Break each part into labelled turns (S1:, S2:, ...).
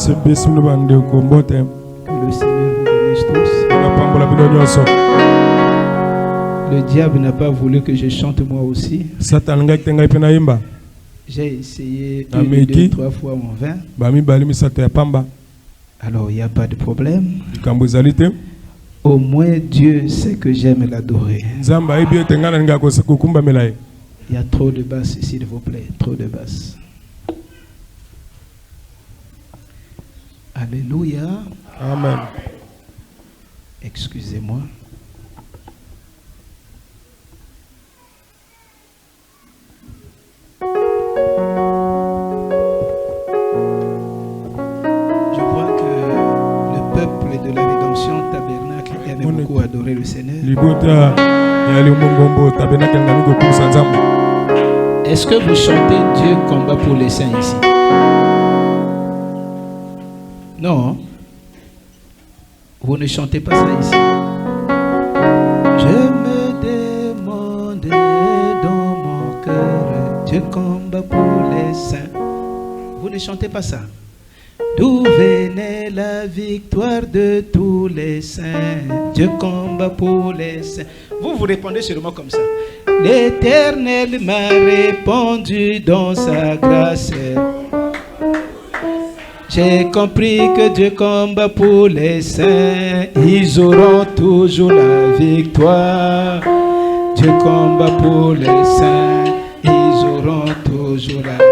S1: le Seigneur vous bénisse tous. Le diable n'a pas voulu que je chante moi aussi. J'ai essayé 1, 2, 3 fois en vain. Alors il n'y a pas de problème. Au moins Dieu sait que j'aime l'adorer. Il y a trop de basses, s'il vous plaît. Trop de basses. Alléluia.
S2: Amen.
S1: Excusez-moi. Je vois que le peuple de la rédemption tabernacle aime beaucoup adorer le Seigneur. Est-ce que vous chantez Dieu combat pour les saints ici? Non. Vous ne chantez pas ça ici. Je me demandais dans mon cœur, Dieu combat pour les saints. Vous ne chantez pas ça. D'où venait la victoire de tous les saints? Dieu combat pour les saints. Vous répondez seulement comme ça. L'Éternel m'a répondu dans sa grâce. J'ai compris que Dieu combat pour les saints. Ils auront toujours la victoire. Dieu combat pour les saints. Ils auront toujours la victoire.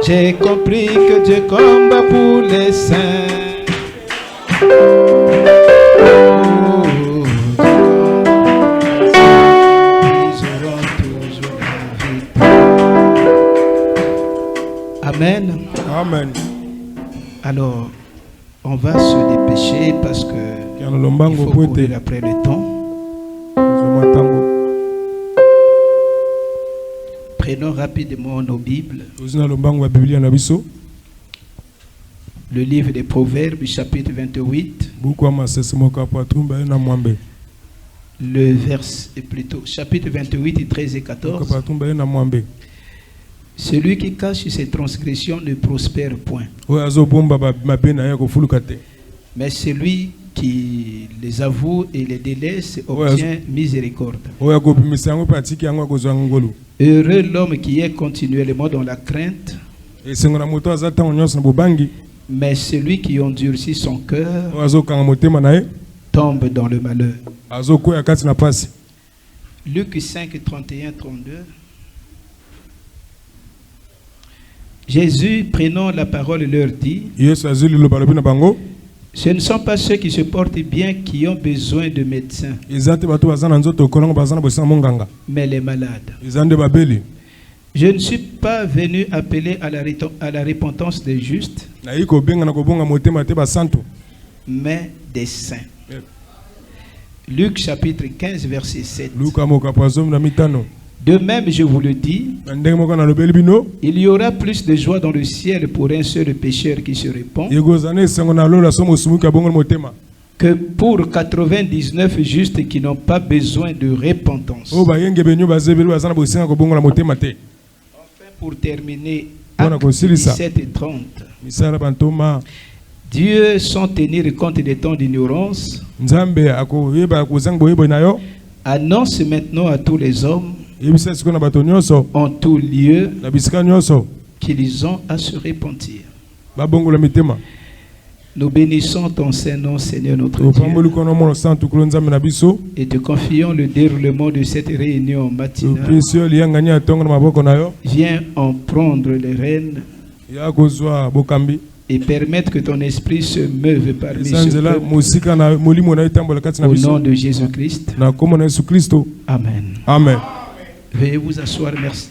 S1: J'ai compris que Dieu combat pour les saints. Amen.
S2: Amen.
S1: Alors, on va se dépêcher parce que il faut courir après le temps. Prenons rapidement nos Bibles. Le livre des Proverbes, chapitre 28. Le verset, plutôt, chapitre 28, 13 et 14. Celui qui cache ses transgressions ne prospère point. Mais celui qui les avoue et les délaisse obtient miséricorde. Heureux l'homme qui est continuellement dans la crainte. Mais celui qui endurcit son cœur tombe dans le malheur. Luc 5, 31, 32. Jésus, prenant la parole, leur dit: ce ne sont pas ceux qui se portent bien qui ont besoin de médecins, mais les malades. Je ne suis pas venu appeler à la repentance des justes, mais des saints. Luc chapitre 15, verset 7. De même, je vous le dis, il y aura plus de joie dans le ciel pour un seul pécheur qui se répand que pour 99 justes qui n'ont pas besoin de repentance. Enfin, pour terminer, Actes 17 et 30. Dieu, sans tenir compte des temps d'ignorance, annonce maintenant à tous les hommes en tout lieu qu'ils ont à se repentir. Nous bénissons ton Saint-Nom, Seigneur notre Dieu, et te confions le déroulement de cette réunion matinale. Viens en prendre les rênes et permettre que ton esprit se meuve parmi ce peuple. Au nom de Jésus-Christ. Amen.
S2: Amen.
S1: Veuillez vous asseoir, merci.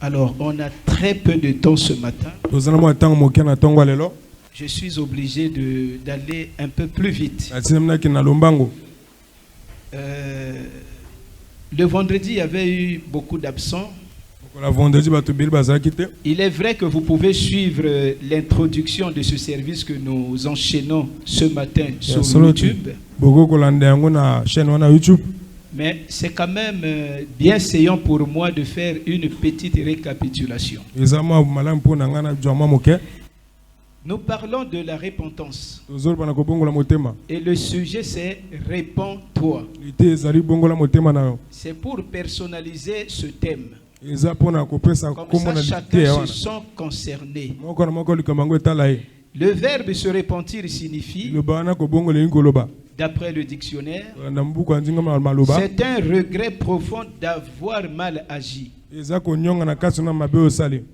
S1: Alors, on a très peu de temps ce matin. Je suis obligé d'aller un peu plus vite. Le vendredi, il y avait eu beaucoup d'absents. Il est vrai que vous pouvez suivre l'introduction de ce service que nous enchaînons ce matin sur YouTube. Mais c'est quand même bien séant pour moi de faire une petite récapitulation. Nous parlons de la repentance. Et le sujet c'est répands-toi. C'est pour personnaliser ce thème. Comme ça, chacun se sent concerné. Le verbe se repentir signifie, d'après le dictionnaire, c'est un regret profond d'avoir mal agi,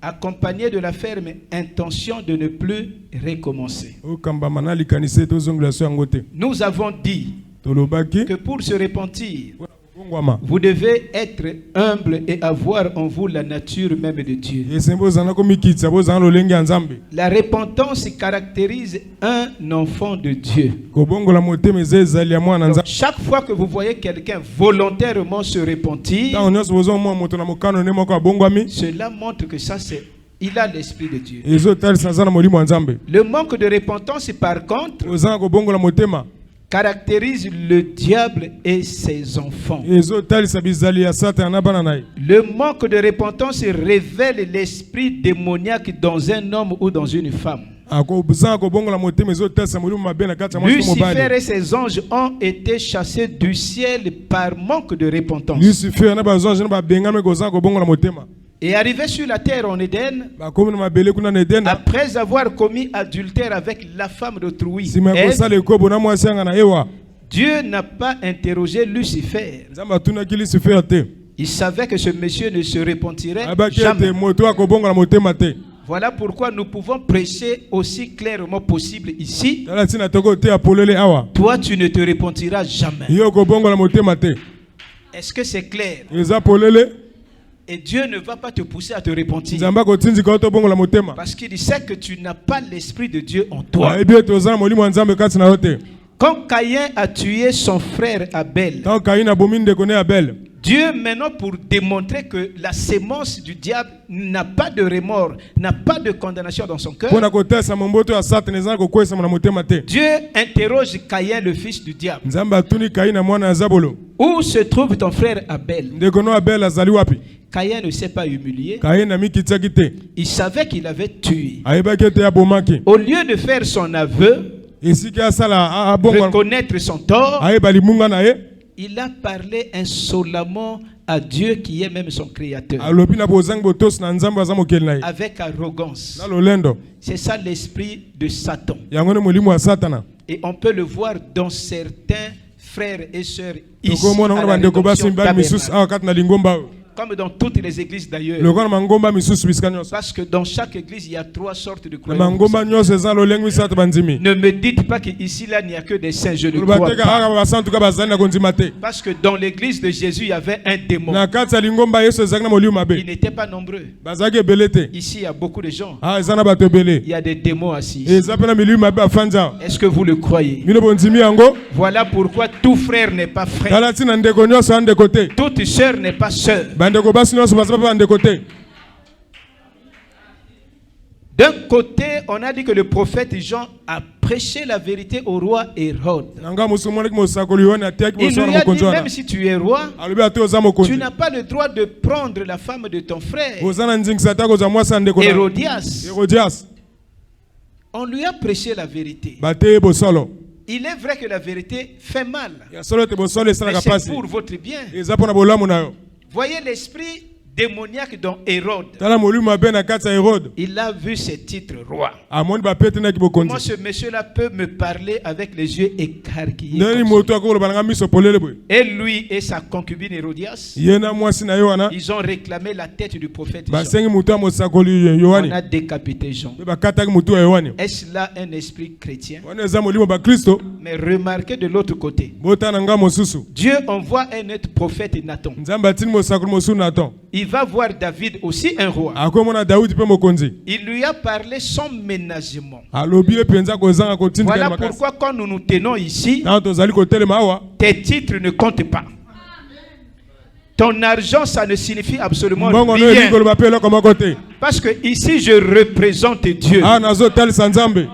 S1: accompagné de la ferme intention de ne plus recommencer. Nous avons dit que pour se repentir, vous devez être humble et avoir en vous la nature même de Dieu. La repentance caractérise un enfant de Dieu. Donc, chaque fois que vous voyez quelqu'un volontairement se repentir, cela montre que ça c'est il a l'esprit de Dieu. Le manque de repentance, par contre, caractérise le diable et ses enfants. Le manque de repentance révèle l'esprit démoniaque dans un homme ou dans une femme. Lucifer et ses anges ont été chassés du ciel par manque de repentance. Et arrivé sur la terre en Éden, après avoir commis adultère avec la femme d'autrui, Dieu n'a pas interrogé Lucifer. Il savait que ce monsieur ne se repentirait jamais. Voilà pourquoi nous pouvons prêcher aussi clairement possible ici. Toi, tu ne te repentiras jamais. Est-ce que c'est clair? Et Dieu ne va pas te pousser à te repentir. Parce qu'il sait que tu n'as pas l'esprit de Dieu en toi. Quand Caïn a tué son frère Abel, Dieu maintenant, pour démontrer que la sémence du diable n'a pas de remords, n'a pas de condamnation dans son cœur, Dieu interroge Caïn, le fils du diable. Où se trouve ton frère Abel? Caïn ne s'est pas humilié. Il savait qu'il avait tué. Au lieu de faire son aveu, reconnaître son tort, il a parlé insolemment à Dieu qui est même son créateur. Avec arrogance. C'est ça l'esprit de Satan. Et on peut le voir dans certains frères et sœurs ici à la Rédemption Tabernacle. Comme dans toutes les églises d'ailleurs. Parce que dans chaque église, il y a 3 sortes de croyants. Ne me dites pas qu'ici, là, il n'y a que des saints. Je ne crois pas. Parce que dans l'église de Jésus, il y avait un démon. Ils n'étaient pas nombreux. Ici, il y a beaucoup de gens. Il y a des démons assis. Est-ce que vous le croyez? Voilà pourquoi tout frère n'est pas frère. Toute sœur n'est pas sœur. D'un côté, on a dit que le prophète Jean a prêché la vérité au roi Hérode. Il lui a dit, même si tu es roi, tu n'as pas le droit de prendre la femme de ton frère, Hérodias. On lui a prêché la vérité. Il est vrai que la vérité fait mal, mais c'est pour votre bien. Voyez l'esprit démoniaque dans Hérode. Il a vu ce titre roi. Comment ce monsieur-là peut me parler avec les yeux écarquillés? Et lui et sa concubine Hérodias, ils ont réclamé la tête du prophète Jean. On a décapité Jean. Est-ce là un esprit chrétien? Mais remarquez de l'autre côté, Dieu envoie un autre prophète, Nathan. Il va voir David aussi, un roi. Il lui a parlé sans ménagement. Voilà pourquoi quand nous nous tenons ici, tes titres ne comptent pas. Ton argent, ça ne signifie absolument rien. Parce que ici, je représente Dieu.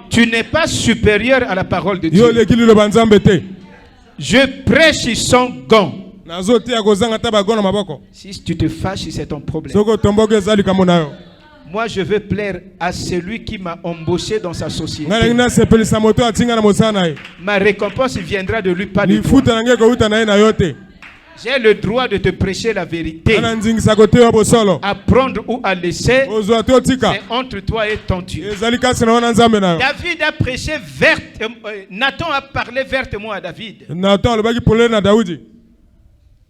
S1: Tu n'es pas supérieur à la parole de Dieu. Je prêche son gant. Si tu te fâches, c'est ton problème. Moi, je veux plaire à celui qui m'a embauché dans sa société. Ma récompense viendra de lui, pas de toi. J'ai le droit de te prêcher la vérité. Apprendre ou à laisser, c'est entre toi et ton Dieu. David a prêché verte. Nathan a parlé vertement à David.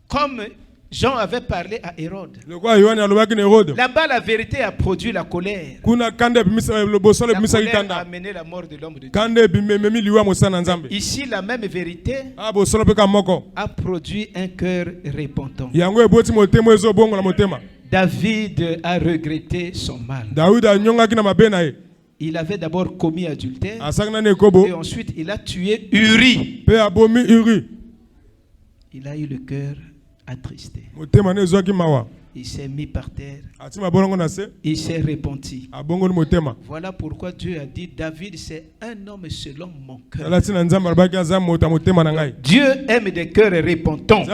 S1: Comme Jean avait parlé à Hérode. Là-bas, la vérité a produit la colère. La colère a amené la mort de l'homme de Dieu. Ici, la même vérité a produit un cœur repentant. David a regretté son mal. Il avait d'abord commis adultère et ensuite il a tué Uri. Il a eu le cœur attristé. Il s'est mis par terre. Il s'est repenti. Voilà pourquoi Dieu a dit David, c'est un homme selon mon cœur. Dieu aime des cœurs repentants.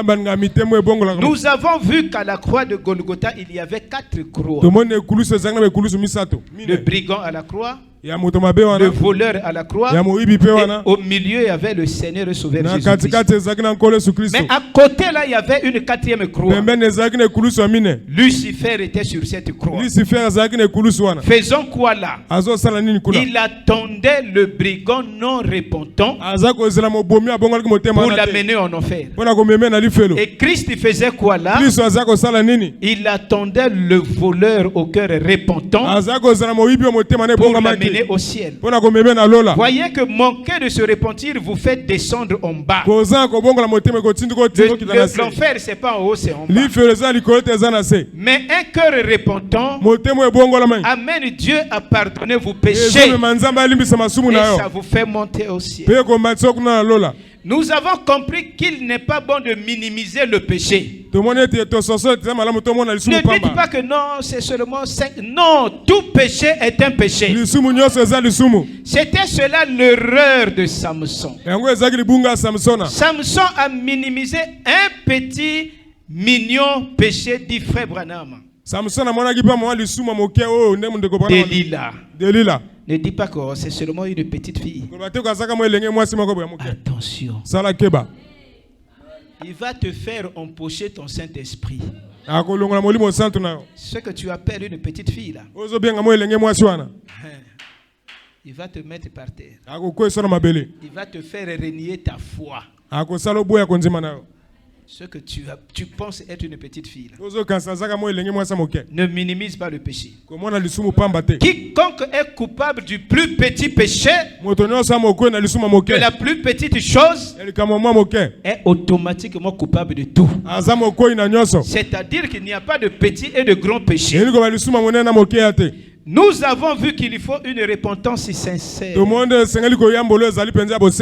S1: Nous avons vu qu'à la croix de Golgotha, il y avait 4 croix. Le brigand à la croix, le voleur à la croix, et au milieu il y avait le Seigneur et Sauveur Jésus-Christ. Mais à côté là il y avait une 4e croix. Lucifer était sur cette croix. Faisons quoi là? Il attendait le brigand non repentant pour l'amener en enfer. Et Christ faisait quoi là? Il attendait le voleur au cœur repentant pour l'amener au ciel. Voyez que manquer de se repentir vous fait descendre en bas. L'enfer c'est pas en haut, c'est en bas. Mais un cœur repentant amène Dieu à pardonner vos péchés et ça vous fait monter au ciel. Nous avons compris qu'il n'est pas bon de minimiser le péché. Ne dites pas que non, c'est seulement 5. Non, tout péché est un péché. C'était cela l'erreur de Samson. Samson a minimisé un petit mignon péché, dit Frère Branham. Delilah. Ne dis pas que c'est seulement une petite fille. Attention. Il va te faire empocher ton Saint-Esprit. Ce que tu appelles une petite fille là. Il va te mettre par terre. Il va te faire renier ta foi. Ce que tu penses être une petite fille là. Ne minimise pas le péché. Quiconque est coupable du plus petit péché, de la plus petite chose, est automatiquement coupable de tout. C'est-à-dire qu'il n'y a pas de petit et de grand péché. Nous avons vu qu'il faut une repentance sincère,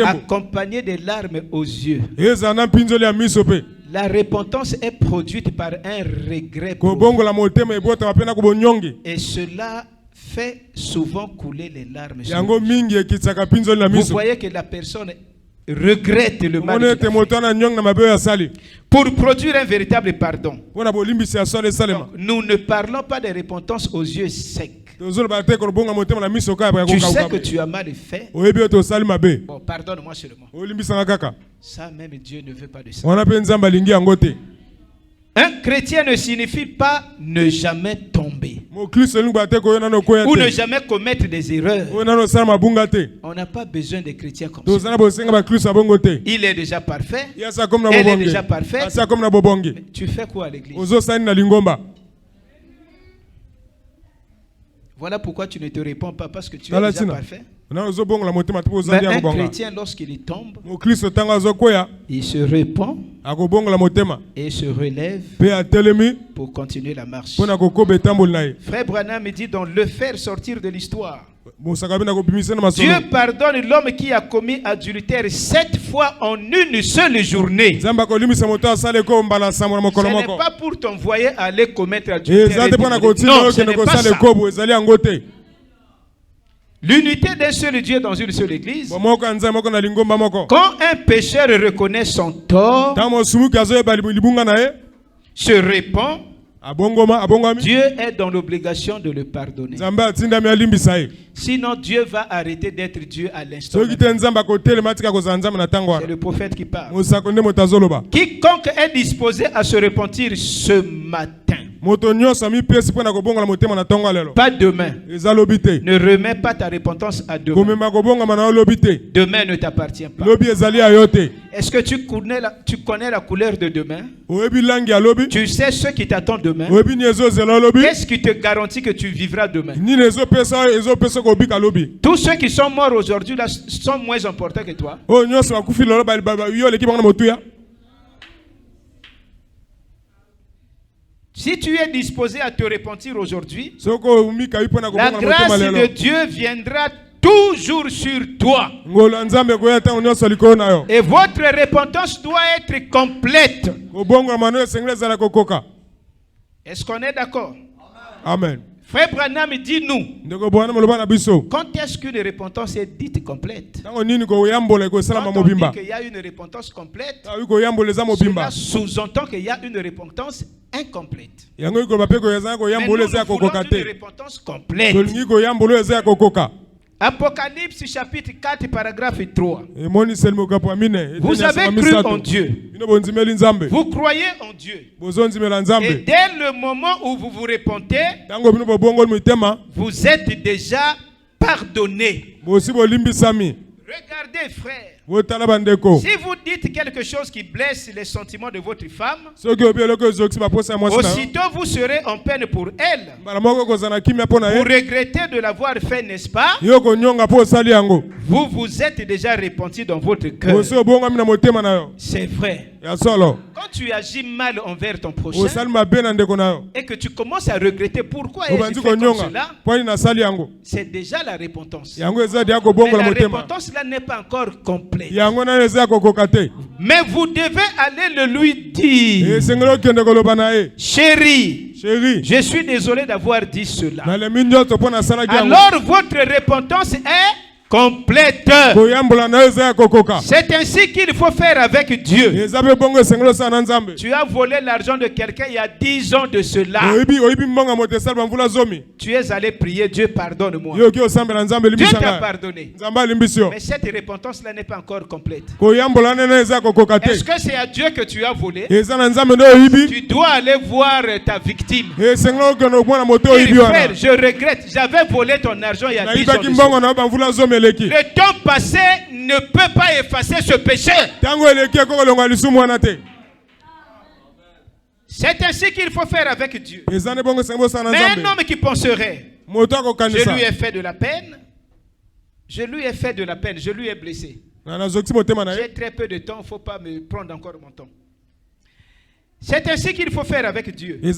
S1: accompagnée des larmes aux yeux. La repentance est produite par un regret profond. Et cela fait souvent couler les larmes. Vous voyez que la personne regrette le mal. Pour produire un véritable pardon. Donc, nous ne parlons pas de repentance aux yeux secs. Tu sais que tu as mal fait. Bon, pardonne-moi seulement. Ça même Dieu ne veut pas de ça. Un chrétien ne signifie pas ne jamais tomber ou ne jamais commettre des erreurs. On n'a pas besoin de chrétiens comme ça. Il est déjà parfait. Elle est déjà parfaite. Tu fais quoi à l'église? Voilà pourquoi tu ne te réponds pas, parce que tu es déjà parfait. Mais un chrétien, lorsqu'il tombe, il se répand et se relève pour continuer la marche. Frère Branham dit dans Le Faire sortir de l'histoire, Dieu pardonne l'homme qui a commis adultère 7 fois en une seule journée. Ce n'est pas pour t'envoyer aller commettre adultère. Non, ce n'est pas ça. L'unité d'un seul Dieu dans une seule église.
S2: Quand
S1: un pécheur reconnaît son tort, se répand, Dieu est dans l'obligation de le pardonner. Sinon, Dieu va arrêter d'être Dieu à l'instant. C'est le prophète qui parle. Quiconque est disposé à se repentir ce matin, pas demain. Ne remets pas ta repentance à demain. Demain ne t'appartient pas. Est-ce que tu connais la couleur de demain? Tu sais ce qui t'attend demain? Qu'est-ce qui te garantit que tu vivras demain? Tous ceux qui sont morts aujourd'hui là sont moins importants que toi. Si tu es disposé à te repentir aujourd'hui, la grâce de Dieu viendra toujours sur toi. Et votre repentance doit être complète. Est-ce qu'on est d'accord?
S2: Amen.
S1: Frère Branham dit-nous, quand est-ce qu'une repentance est dite complète? Quand on dit qu'il y a une repentance complète, cela sous-entend qu'il y a une repentance incomplète. Mais nous voulons une repentance complète. Apocalypse chapitre 4 paragraphe 3. Vous avez cru en Dieu. Vous croyez en Dieu. Et dès le moment où vous vous repentez, vous êtes déjà pardonné. Regardez, frère. Si vous dites quelque chose qui blesse les sentiments de votre femme, aussitôt vous serez en peine pour elle. Vous regrettez de l'avoir fait, n'est-ce pas? Vous vous êtes déjà repenti dans votre cœur. C'est vrai. Quand tu agis mal envers ton prochain et que tu commences à regretter pourquoi ai-je fait comme cela, c'est déjà la repentance. Mais la repentance là n'est pas encore complète. Mais vous devez aller le lui dire. Chérie, je suis désolé d'avoir dit cela. Alors votre repentance est complète. C'est ainsi qu'il faut faire avec Dieu. Tu as volé l'argent de quelqu'un il y a 10 ans de cela. Tu es allé prier, Dieu pardonne-moi. Dieu t'a pardonné. Mais cette repentance-là n'est pas encore complète. Est-ce que c'est à Dieu que tu as volé? Tu dois aller voir ta victime. Frère, je regrette, j'avais volé ton argent il y a 10 ans de cela. Le temps passé ne peut pas effacer ce péché. C'est ainsi qu'il faut faire avec Dieu. Mais un homme qui penserait, je lui ai fait de la peine, je lui ai blessé. J'ai très peu de temps, il ne faut pas me prendre encore mon temps. C'est ainsi qu'il faut faire avec Dieu. Un homme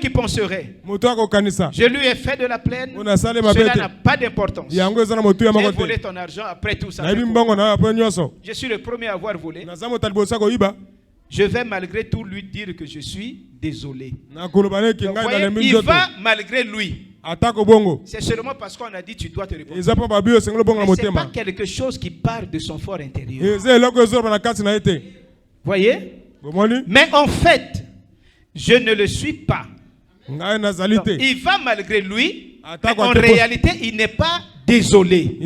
S1: qui penserait, je lui ai fait de la peine, cela n'a pas d'importance. J'ai volé ton argent, après tout ça. Je suis le premier à avoir volé. Je vais malgré tout lui dire que je suis désolé. Donc, voyez, il va malgré lui. C'est seulement parce qu'on a dit tu dois te répondre. Ce n'est pas quelque chose qui part de son fort intérieur. Voyez? Mais en fait, je ne le suis pas. Donc, il va malgré lui, mais en réalité, il n'est pas désolé.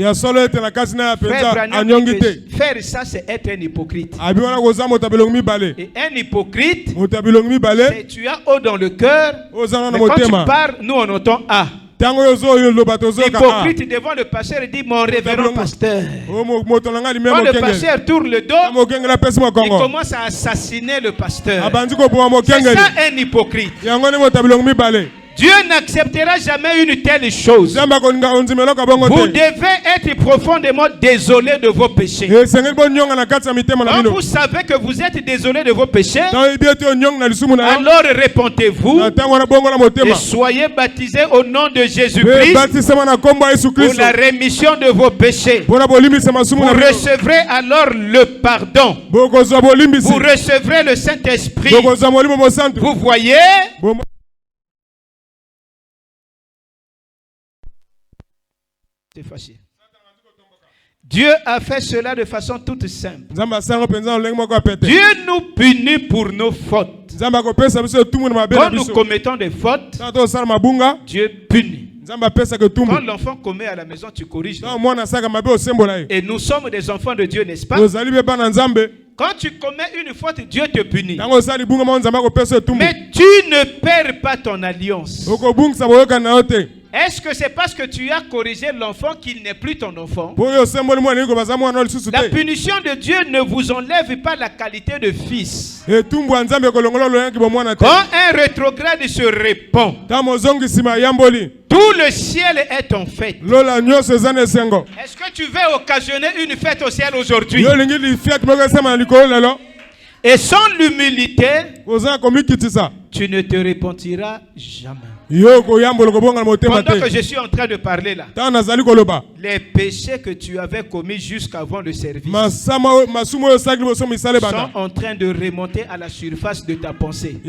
S1: Faire ça, c'est être un hypocrite. Et un hypocrite, c'est tu as haut dans le cœur, mais quand tu parles, nous on entend A. L'hypocrite devant le pasteur dit mon révérend pasteur. Quand le pasteur tourne le dos, il commence à assassiner le pasteur. C'est ça un hypocrite. Dieu n'acceptera jamais une telle chose. Vous devez être profondément désolé de vos péchés. Quand vous savez que vous êtes désolé de vos péchés, alors repentez-vous et soyez baptisés au nom de Jésus-Christ pour la rémission de vos péchés. Vous recevrez alors le pardon. Vous recevrez le Saint-Esprit. Vous voyez? C'est fâché. Dieu a fait cela de façon toute simple. Dieu nous punit pour nos fautes. Quand nous commettons des fautes, Dieu punit. Quand l'enfant commet à la maison, tu corriges. Et nous sommes des enfants de Dieu, n'est-ce pas? Quand tu commets une faute, Dieu te punit. Mais tu ne perds pas ton alliance. Est-ce que c'est parce que tu as corrigé l'enfant qu'il n'est plus ton enfant? La punition de Dieu ne vous enlève pas la qualité de fils. Quand un rétrograde se répand, tout le ciel est en fête. Est-ce que tu veux occasionner une fête au ciel aujourd'hui? Et sans l'humilité, tu ne te repentiras jamais. Pendant que je suis en train de parler là, les péchés que tu avais commis jusqu'avant le service sont en train de remonter à la surface de ta pensée.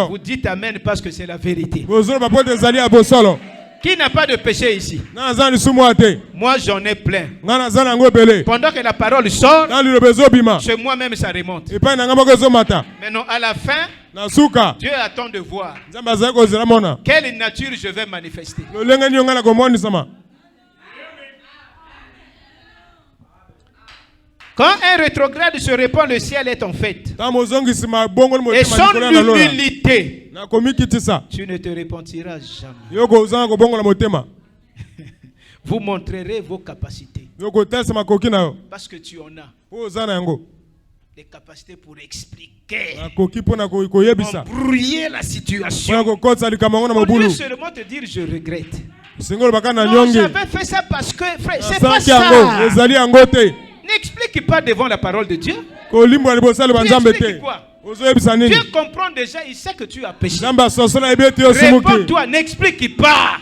S1: Vous dites amen parce que c'est la vérité. Qui n'a pas de péché ici? Moi j'en ai plein. Pendant que la parole sort, chez moi-même ça remonte. Maintenant à la fin, Dieu attend de voir quelle nature je vais manifester. Quand un rétrograde se répand, le ciel est en fête. Et sans l'humilité, tu ne te repentiras jamais. Vous montrerez vos capacités. Parce que tu en as. Des capacités pour expliquer, embrouiller la situation. Au lieu seulement te dire je regrette. Non, j'avais fait ça parce que frère, c'est pas ça. N'explique pas devant la parole de Dieu. N'explique quoi? Dieu comprend déjà, il sait que tu as péché. Réponds-toi, n'explique pas.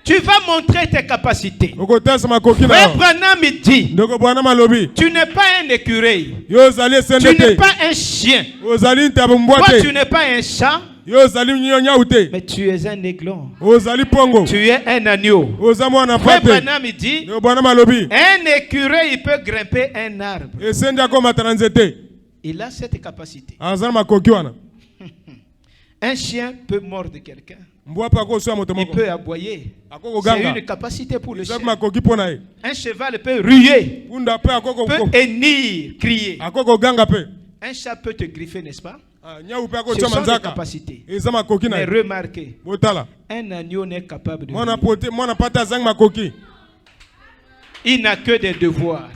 S1: Tu vas montrer tes capacités. Frère Branham dit, tu n'es pas un écureuil. Tu n'es pas un chien. Toi, tu n'es pas un chat. Mais tu es un aiglon. Tu es un agneau. Frère Branham dit, un écureuil il peut grimper un arbre. Il a cette capacité. Un chien peut mordre quelqu'un. Il peut aboyer. C'est une capacité pour le chien. Un cheval peut ruer, peut hennir, crier. Un chat peut te griffer, n'est-ce pas? Ce sont des capacités. Mais remarquez, un agneau n'est capable de ruer. Il n'a que des devoirs.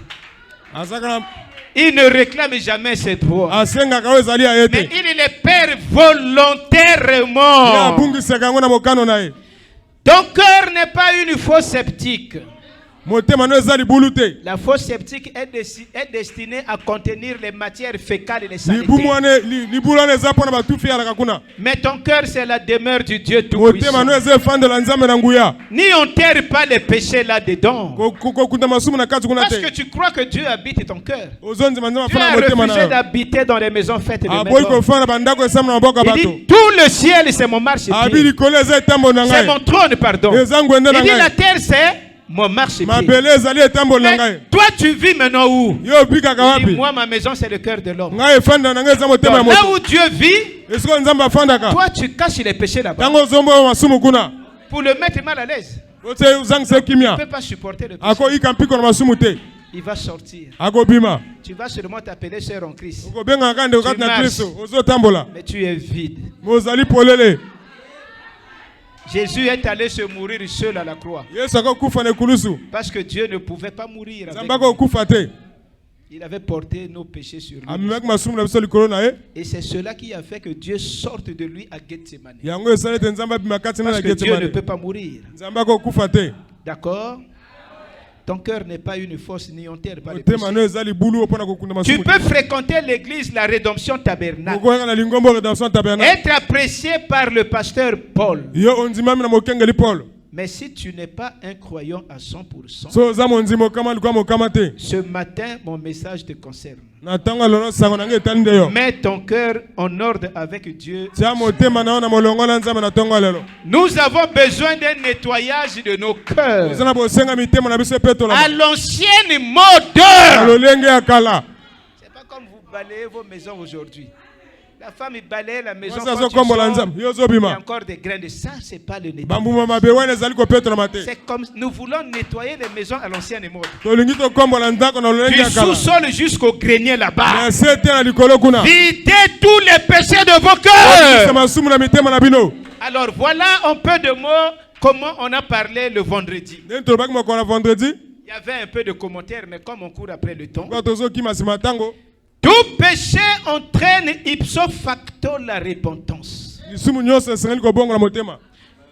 S1: Il ne réclame jamais ses droits. Mais il les perd volontairement. Ton cœur n'est pas une fausse sceptique. La fosse sceptique est destinée à contenir les matières fécales et les saletés. Mais ton cœur, c'est la demeure du Dieu Tout-Puissant. N'y enterre pas les péchés là-dedans. Parce que tu crois que Dieu habite ton cœur. Dieu a refusé d'habiter dans les maisons faites de maisons. Il dit, tout le ciel, c'est mon marchepied. C'est mon trône, pardon. Il dit, la terre, c'est mon marchepied. Mais toi tu vis maintenant où? Moi ma maison c'est le cœur de l'homme. Là où Dieu vit, toi tu caches les péchés là-bas pour le mettre mal à l'aise. Tu ne peux pas supporter le péché. Il va sortir. Tu vas seulement t'appeler sœur en Christ. Tu marches, mais tu es vide. Jésus est allé se mourir seul à la croix. Parce que Dieu ne pouvait pas mourir avec lui. Il avait porté nos péchés sur lui. Et c'est cela qui a fait que Dieu sorte de lui à Gethsemane. Parce que Dieu ne peut pas mourir. D'accord? Ton cœur n'est pas une fosse, ni on terre pas les péchés. Tu peux fréquenter l'église La Rédemption Tabernacle. Être apprécié par le pasteur Paul. Mais si tu n'es pas un croyant à 100%,
S2: So za monzimo kama likuwa mokama te.
S1: ce matin, mon message te concerne.
S2: Na tanga lolo sango nange etali nde yo.
S1: Mets ton cœur en ordre avec Dieu.
S2: Tia motema na yo na molongo na Nzambe na tongo lelo.
S1: Nous avons besoin d'un nettoyage de nos cœurs.
S2: Zana bosenga mitema na biso peto la.
S1: À l'ancienne mode.
S2: Lolenge ya kala.
S1: C'est pas comme vous balayez vos maisons aujourd'hui. La femme il balaye la maison.
S2: Ça
S1: Quand
S2: so kombo la Nzambe.
S1: il
S2: Yo
S1: y
S2: zobima.
S1: a encore des grains de ça, c'est pas le nettoyage.
S2: Bambuma mabe wana zali ko peto na mate.
S1: C'est comme nous voulons nettoyer les maisons à l'ancienne mode.
S2: Tolingi to kombo la ndako na lolenge
S1: Du
S2: ya kala.
S1: sous-sol jusqu'au grenier là-bas.
S2: Na sete na likolo kuna.
S1: Videz tous les péchés de vos cœurs.
S2: Sama sumu na mitema na bino.
S1: Alors voilà un peu de mots comment on a parlé le vendredi.
S2: Nento baki mo kona vendredi.
S1: Il y avait un peu de commentaires, mais comme on court après le temps.
S2: Kwa tozo kima sima tango.
S1: Tout péché entraîne ipso facto la repentance.
S2: Lisumu nyose sengeli ko bongo la motema.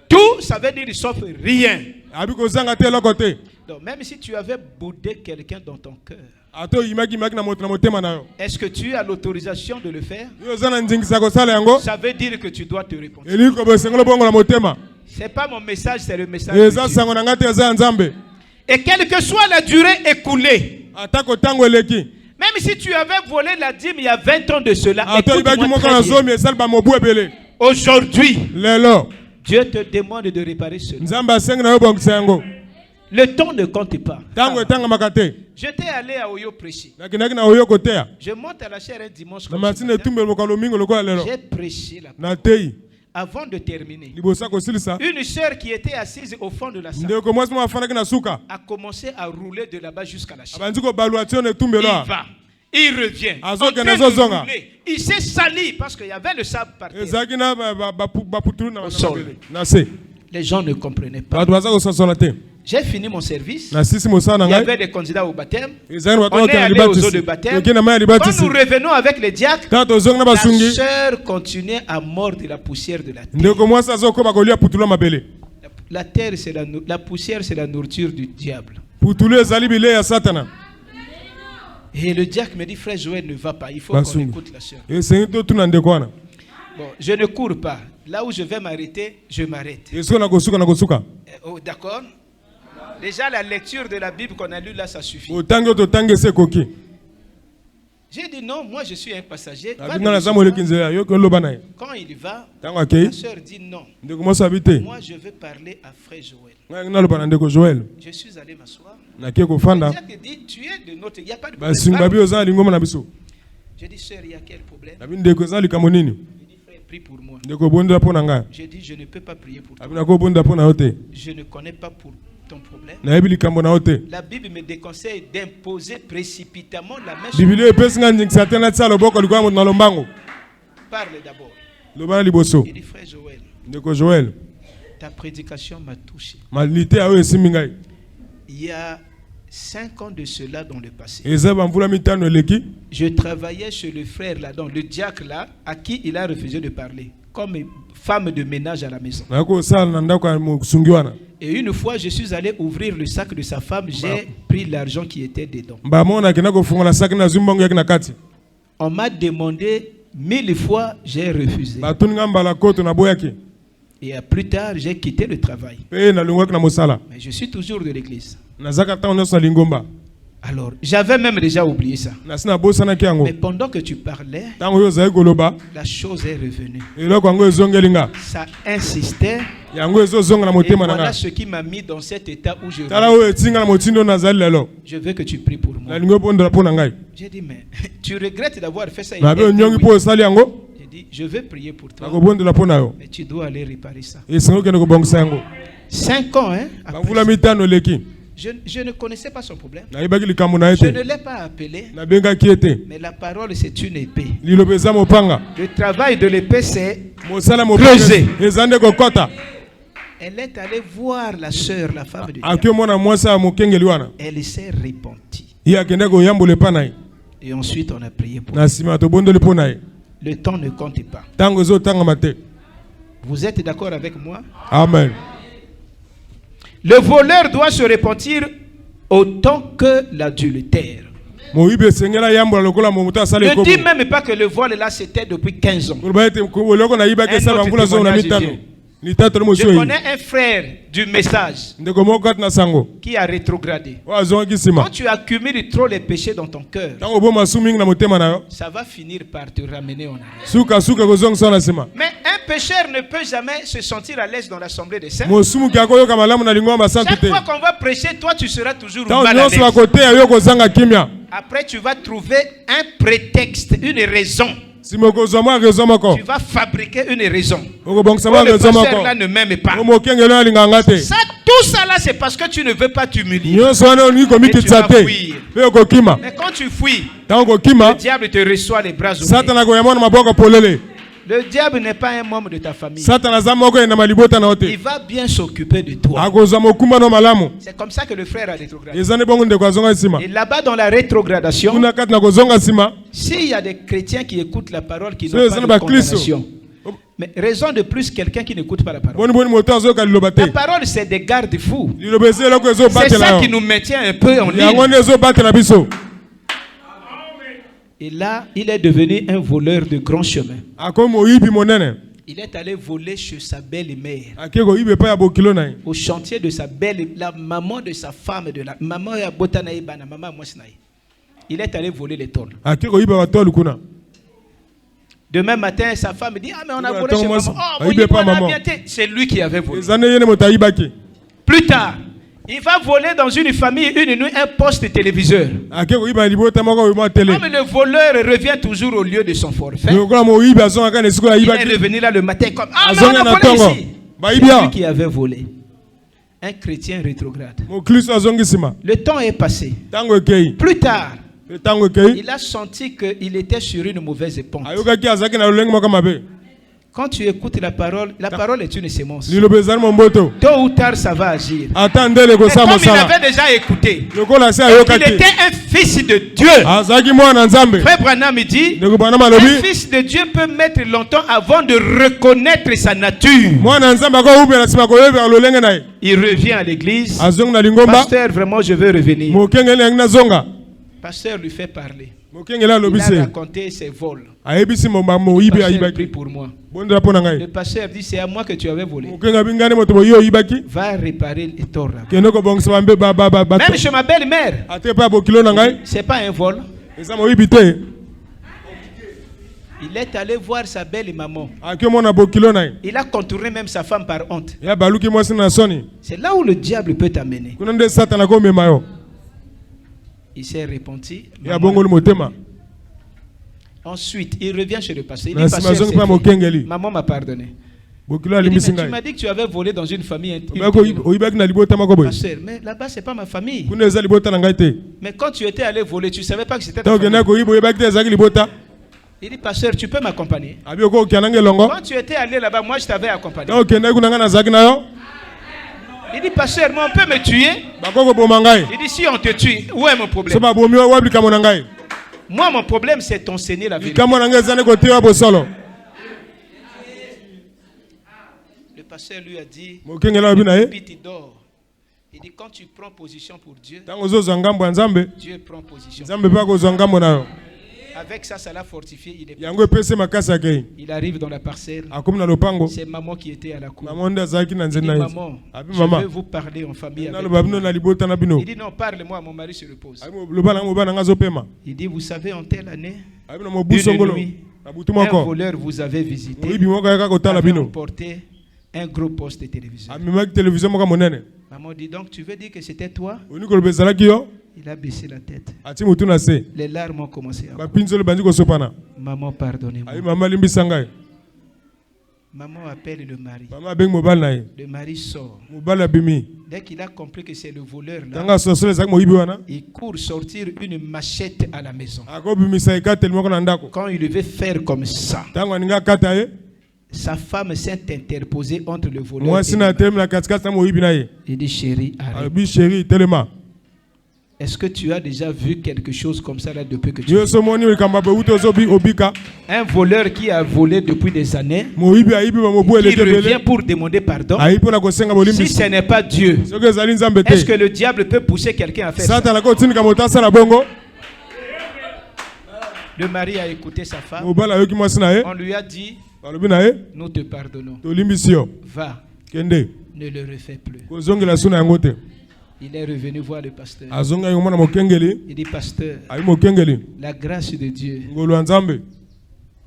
S1: Tout, ça veut dire sauf rien.
S2: Abi ko zanga te loko te.
S1: Donc même si tu avais boudé quelqu'un dans ton cœur,
S2: Ato imaki maki na motema na yo.
S1: est-ce que tu as l'autorisation de le faire?
S2: Yo zana nzingisa ko sala yango.
S1: Ça veut dire que tu dois te repentir.
S2: Eli ko besengelo bongo la motema.
S1: C'est pas mon message, c'est le message de
S2: Eza
S1: Dieu.
S2: sango na ngate za Nzambe.
S1: Et quelle que soit la durée écoulée,
S2: Atako tango eleki.
S1: même si tu avais volé la dîme il y a 20 ans de cela,
S2: Ato ibaki
S1: écoute-moi
S2: moko
S1: très
S2: na
S1: bien.
S2: zomi esal ba mobu ebele.
S1: Aujourd'hui,
S2: Lelo.
S1: Dieu te demande de réparer cela.
S2: Nzambe asenga na yo bongisa yango.
S1: Le temps ne compte pas.
S2: Tango etanga makate.
S1: J'étais allé à Oyo prêcher.
S2: Nakinaki na oyo kotea.
S1: Je monte à la chaire un dimanche.
S2: Na
S1: Comme
S2: matine
S1: ce
S2: tumbe lokalo mingo lokola lelo.
S1: j'ai prêché là.
S2: Na tei.
S1: Avant de terminer,
S2: Libosa ko silisa.
S1: une sœur qui était assise au fond de la salle
S2: Ndeko mwasi mo afana na suka.
S1: a commencé à rouler de là-bas jusqu'à la chaire.
S2: Abanzi ko baluation ne tumbe
S1: Il
S2: lo.
S1: va, il revient.
S2: Azo
S1: En train
S2: kena
S1: de
S2: zo zonga.
S1: rouler. Il s'est sali parce qu'il y avait le sable par terre.
S2: Ezaki na ba puturu na
S1: Au sol.
S2: mabele. Na se.
S1: Les gens ne comprenaient pas.
S2: Bato baza ko sasola te.
S1: J'ai fini mon service.
S2: Na sisi mosana
S1: Il y
S2: ngai.
S1: avait des candidats au baptême.
S2: Ezaki bato
S1: On est
S2: ko
S1: allé aux eaux de baptême.
S2: Okena maya
S1: Quand
S2: libatisi.
S1: nous revenons avec les diacres,
S2: Quand ozonga na
S1: la
S2: basungi.
S1: sœur continuait à mordre la poussière de la terre.
S2: Ndeko mwasi azoko bakolia putulu mabele.
S1: La terre, c'est la poussière, c'est la nourriture du diable.
S2: Putulu ezali bile ya satana.
S1: Et le diacre me dit, frère Joël ne va pas, il faut qu'on
S2: Basungi.
S1: écoute la sœur.
S2: Esengi to tuna ndeko wana.
S1: Bon, je ne cours pas. Là où je vais m'arrêter, je m'arrête.
S2: Yesu na kosuka na kosuka.
S1: Oh, d'accord. Déjà, la lecture de la Bible qu'on a lue là, ça suffit.
S2: Otangi to tangi se koki.
S1: J'ai dit non, moi je suis un passager. Va
S2: Abinga na
S1: le
S2: zamu
S1: recevoir.
S2: lekinzela yo ko loba naye.
S1: Quand il va,
S2: Tango akei.
S1: la sœur dit non.
S2: Ndeko mwasi abite.
S1: Moi je veux parler à frère Joël.
S2: Ngai na loba na ndeko Joel.
S1: Je suis allé m'asseoir.
S2: Na kie ko fanda.
S1: Le diacre dit, tu es de notre... Il n'y a pas de
S2: Ba singa bi
S1: problème.
S2: oza lingoma na biso.
S1: J'ai dit, sœur, il y a quel problème?
S2: Na bi ndeko za likambo nini?
S1: Il dit, frère, prie pour moi.
S2: Ndeko bonda pona nga.
S1: J'ai dit, je ne peux pas prier pour toi.
S2: Abina ko bonda pona yote.
S1: Je ne connais pas pour ton problème.
S2: Na yebi likambo na yote.
S1: La Bible me déconseille d'imposer précipitamment la main sur
S2: Biblia epesi nga ndingisa te na tia loboko likola moto na lombango.
S1: Parle d'abord.
S2: Loba na liboso.
S1: Il dit, frère Joël,
S2: Ndeko Joel.
S1: ta prédication m'a touché.
S2: Malite ayo esimbi ngai.
S1: Il y a 5 ans de cela dans le passé.
S2: Eza bambula mitano eleki.
S1: Je travaillais chez le frère là-dedans, le diacre là, à qui il a refusé de parler, comme femme de ménage à la maison.
S2: Na ko sala na ndako ya mosungi wana.
S1: Et une fois, je suis allé ouvrir le sac de sa femme, j'ai pris l'argent qui était dedans.
S2: Ba mona kena ko fungola saki na zumbango yaki na kati.
S1: On m'a demandé 1000 fois, j'ai refusé.
S2: Ba tuninga mbala koto na boyaki.
S1: Et plus tard, j'ai quitté le travail.
S2: Pe na lungwaki na mosala.
S1: Mais je suis toujours de l'église.
S2: Nazaka ta onosa lingomba.
S1: Alors, j'avais même déjà oublié ça.
S2: Na sina bosana kiango.
S1: Mais pendant que tu parlais,
S2: Tango yo zai koloba.
S1: la chose est revenue.
S2: Eloko yango ezongelinga.
S1: Ça insistait.
S2: Yango ezozonga na
S1: Et
S2: motema na
S1: voilà
S2: nga.
S1: ce qui m'a mis dans cet état où je
S2: Tala oyo etinga na motindo nazali lelo.
S1: Je veux que tu pries pour moi.
S2: Na lingo pondola pona ngai.
S1: J'ai dit, mais tu regrettes d'avoir fait ça.
S2: Na be nyongi po osali yango.
S1: J'ai dit, je veux prier pour toi.
S2: Na ko bondola pona yo.
S1: Mais tu dois aller réparer ça.
S2: Esengo kene ko bongisa yango.
S1: 5 ans, hein. après
S2: Bambula
S1: ça.
S2: mitano eleki.
S1: Je ne connaissais pas son problème.
S2: Na yebaki likambo na
S1: Je ne
S2: ete.
S1: l'ai pas appelé.
S2: Na bengaki ete.
S1: Mais la parole, c'est une épée.
S2: Liloba eza mopanga.
S1: Le travail de l'épée, c'est...
S2: Mosala mopanga.
S1: Creuser.
S2: Eza nde kokota.
S1: Elle est allée voir la sœur, la femme de Dieu.
S2: Akio mwana mwasi ya mokengeli wana.
S1: Elle s'est repentie.
S2: Ye akende koyambola epa na ye.
S1: Et ensuite, on a prié pour
S2: Na
S1: elle.
S2: nsima tobondoli mpo na ye.
S1: Le temps ne compte pas.
S2: Ntango ezotangama te.
S1: Vous êtes d'accord avec moi?
S2: Amen.
S1: Le voleur doit se repentir autant que l'adultère.
S2: Moyibi esengela yambola lokola moto asala
S1: Ne dis
S2: ekobo.
S1: même pas que le vol là c'était depuis 15 ans.
S2: Koloba ete eloko na yibaki
S1: Un
S2: esala
S1: autre
S2: bambula zo na
S1: témoignage
S2: mitano.
S1: vient.
S2: Je
S1: connais un frère du message qui a rétrogradé. Quand tu accumules trop les péchés dans ton cœur, ça va finir par te ramener en arrière. Mais un pécheur ne peut jamais se sentir à l'aise dans l'assemblée des saints. Chaque fois qu'on va prêcher, toi tu seras toujours mal à l'aise. Après tu vas trouver un prétexte, une raison. Tu vas fabriquer une raison. Le pasteur là ne m'aime pas. Ça, tout ça là, c'est parce que tu ne veux pas t'humilier. Et tu vas fuir. Mais quand tu fuis, le diable te reçoit les bras ouverts. Le diable n'est pas un membre de ta famille. Il va bien s'occuper de toi. C'est comme ça que le frère a rétrogradé. Et là-bas dans la rétrogradation, s'il y a des chrétiens qui écoutent la parole qui n'ont pas de condamnation, mais raison de plus quelqu'un qui n'écoute pas la parole. La parole c'est des garde-fous. C'est ça qui nous maintient un peu en ligne. Et là, il est devenu un voleur de grand chemin. Il est allé voler chez sa belle-mère. Au chantier de sa belle, la maman de sa femme, de la maman ya botanaï bana, maman moisnaï. Il est allé voler les tonnes. Demain matin, sa femme dit ah mais on a volé chez maman. Oh, c'est lui qui avait volé. Plus tard, il va voler dans une famille une nuit un poste téléviseur. Comme le voleur revient toujours au lieu de son forfait, il est revenu là le matin comme ah mais on a volé ici. C'est lui qui avait volé. Un chrétien rétrograde. Le temps est passé. Plus tard, il a senti qu'il était sur une mauvaise pente. Quand tu écoutes la parole est une sémence. Tôt ou tard, ça va agir. Mais comme il avait déjà écouté, il était un fils de Dieu. Frère Branham dit, un fils de Dieu peut mettre longtemps avant de reconnaître sa nature. Il revient à l'église. Pasteur, vraiment, je veux revenir. Pasteur lui fait parler. Il a raconté ses vols. Le pasteur prie pour moi. Le pasteur dit c'est à moi que tu avais volé. Va réparer les torts là. Même chez ma belle-mère. C'est pas un vol. Il est allé voir sa belle maman. Il a contourné même sa femme par honte. C'est là où le diable peut t'amener. Il s'est repenti. Ensuite, il revient chez le pasteur. Il dit, pasteur, maman m'a pardonné. Il dit, mais tu m'as dit que tu avais volé dans une famille intime. Pasteur, mais là-bas, ce n'est pas ma famille. Mais quand tu étais allé voler, tu ne savais pas que c'était ta famille. Il dit, pasteur, tu peux m'accompagner. Quand tu étais allé là-bas, moi, je t'avais accompagné. Il dit, pasteur, moi, on peut me tuer. Il dit, si on te tue, où est mon problème? Moi, mon problème, c'est t'enseigner la vérité. Le pasteur lui a dit, puis tu dors. Il dit, quand tu prends position pour Dieu, Dieu prend position. Avec ça, ça l'a fortifié. Il arrive dans la parcelle. C'est maman qui était à la cour. Il dit, maman, je veux vous parler en famille avec vous. Il dit, non, parle-moi, mon mari se repose. Il dit, vous savez, en telle année, une nuit, un voleur vous avait visité. Il avait emporté un gros poste de télévision. Maman dit, donc tu veux dire que c'était toi? Il a baissé la tête. Les larmes ont commencé à couler. Maman, pardonnez-moi. Maman appelle le mari. Le mari sort. Dès qu'il a compris que c'est le voleur là, il court sortir une machette à la maison. Quand il devait faire comme ça, sa femme s'est interposée entre le voleur et le mari. Il dit, chérie, arrête. Est-ce que tu as déjà vu quelque chose comme ça là depuis que tu es? Un voleur qui a volé depuis des années, qui revient pour demander pardon. Si ce n'est pas Dieu, est-ce que le diable peut pousser quelqu'un à faire ça? Le mari a écouté sa femme. On lui a dit,
S2: balobi na ye
S1: nous te pardonnons.
S2: tolimbisi yo
S1: Va,
S2: kende
S1: ne le refais plus.
S2: kozongela so na yango te.
S1: Il est revenu voir le pasteur.
S2: azonga yo mwana mokengeli
S1: Il dit, pasteur,
S2: ayi mokengeli
S1: la grâce de Dieu
S2: ngolu ya nzambe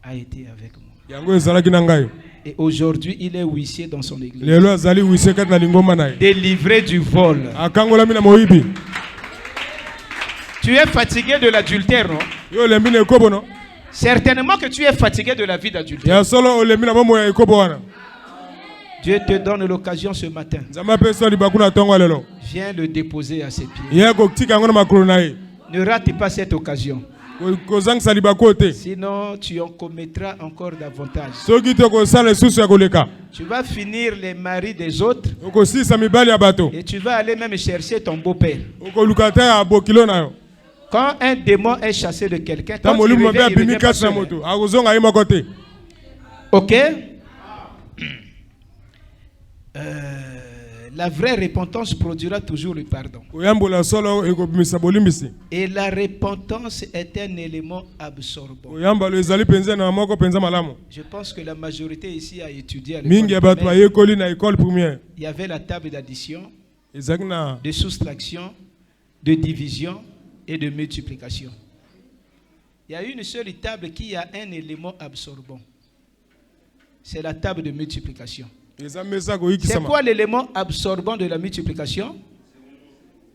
S1: a été avec moi.
S2: yango ezalaki na ngai.
S1: Et aujourd'hui, il est huissier dans son église.
S2: lelo azali wise kati na lingomba na ye
S1: Délivré du vol.
S2: akangolami na moyibi.
S1: Tu es fatigué de l'adultère, non?
S2: yo olembi na ekobo no
S1: Certainement que tu es fatigué de la vie d'adultère.
S2: ya solo olembi na bomoi ya ekobo wana.
S1: Dieu te donne l'occasion ce matin.
S2: nzambe apesa libaku na ntongo ya lelo
S1: Viens le déposer à ses pieds.
S2: ye kotika yango na makolo na ye
S1: Ne rate pas cette occasion.
S2: kozangisa libaku te.
S1: Sinon, tu en commettras encore davantage.
S2: soki te kosala lisusu ya koleka
S1: Tu vas finir les maris des autres
S2: okosilisa mibali ya bato
S1: et tu vas aller même chercher ton beau-père.
S2: okoluka te ya bokilo na yo.
S1: Quand un démon est chassé de quelqu'un,
S2: ta
S1: quand il
S2: molimo mabe
S1: revient, il
S2: abimi
S1: revient pas
S2: kati na
S1: seul.
S2: moto akozonga ye moko te.
S1: Ok? La vraie repentance produira toujours le pardon.
S2: koyambola solo ekobimisa bolimbisi.
S1: Et la repentance est un élément absorbant.
S2: koyambala ezali mpenza na moko mpenza malamu.
S1: Je pense que la majorité ici a étudié à
S2: mingi ya
S1: l'école
S2: bato
S1: primaire.
S2: ayekoli na ekole première
S1: Il y avait la table d'addition,
S2: ezalaki na
S1: de soustraction, de division et de multiplication. Il y a une seule table qui a un élément absorbant. C'est la table de multiplication.
S2: eza mesa
S1: C'est
S2: koyikisama.
S1: quoi l'élément absorbant de la multiplication?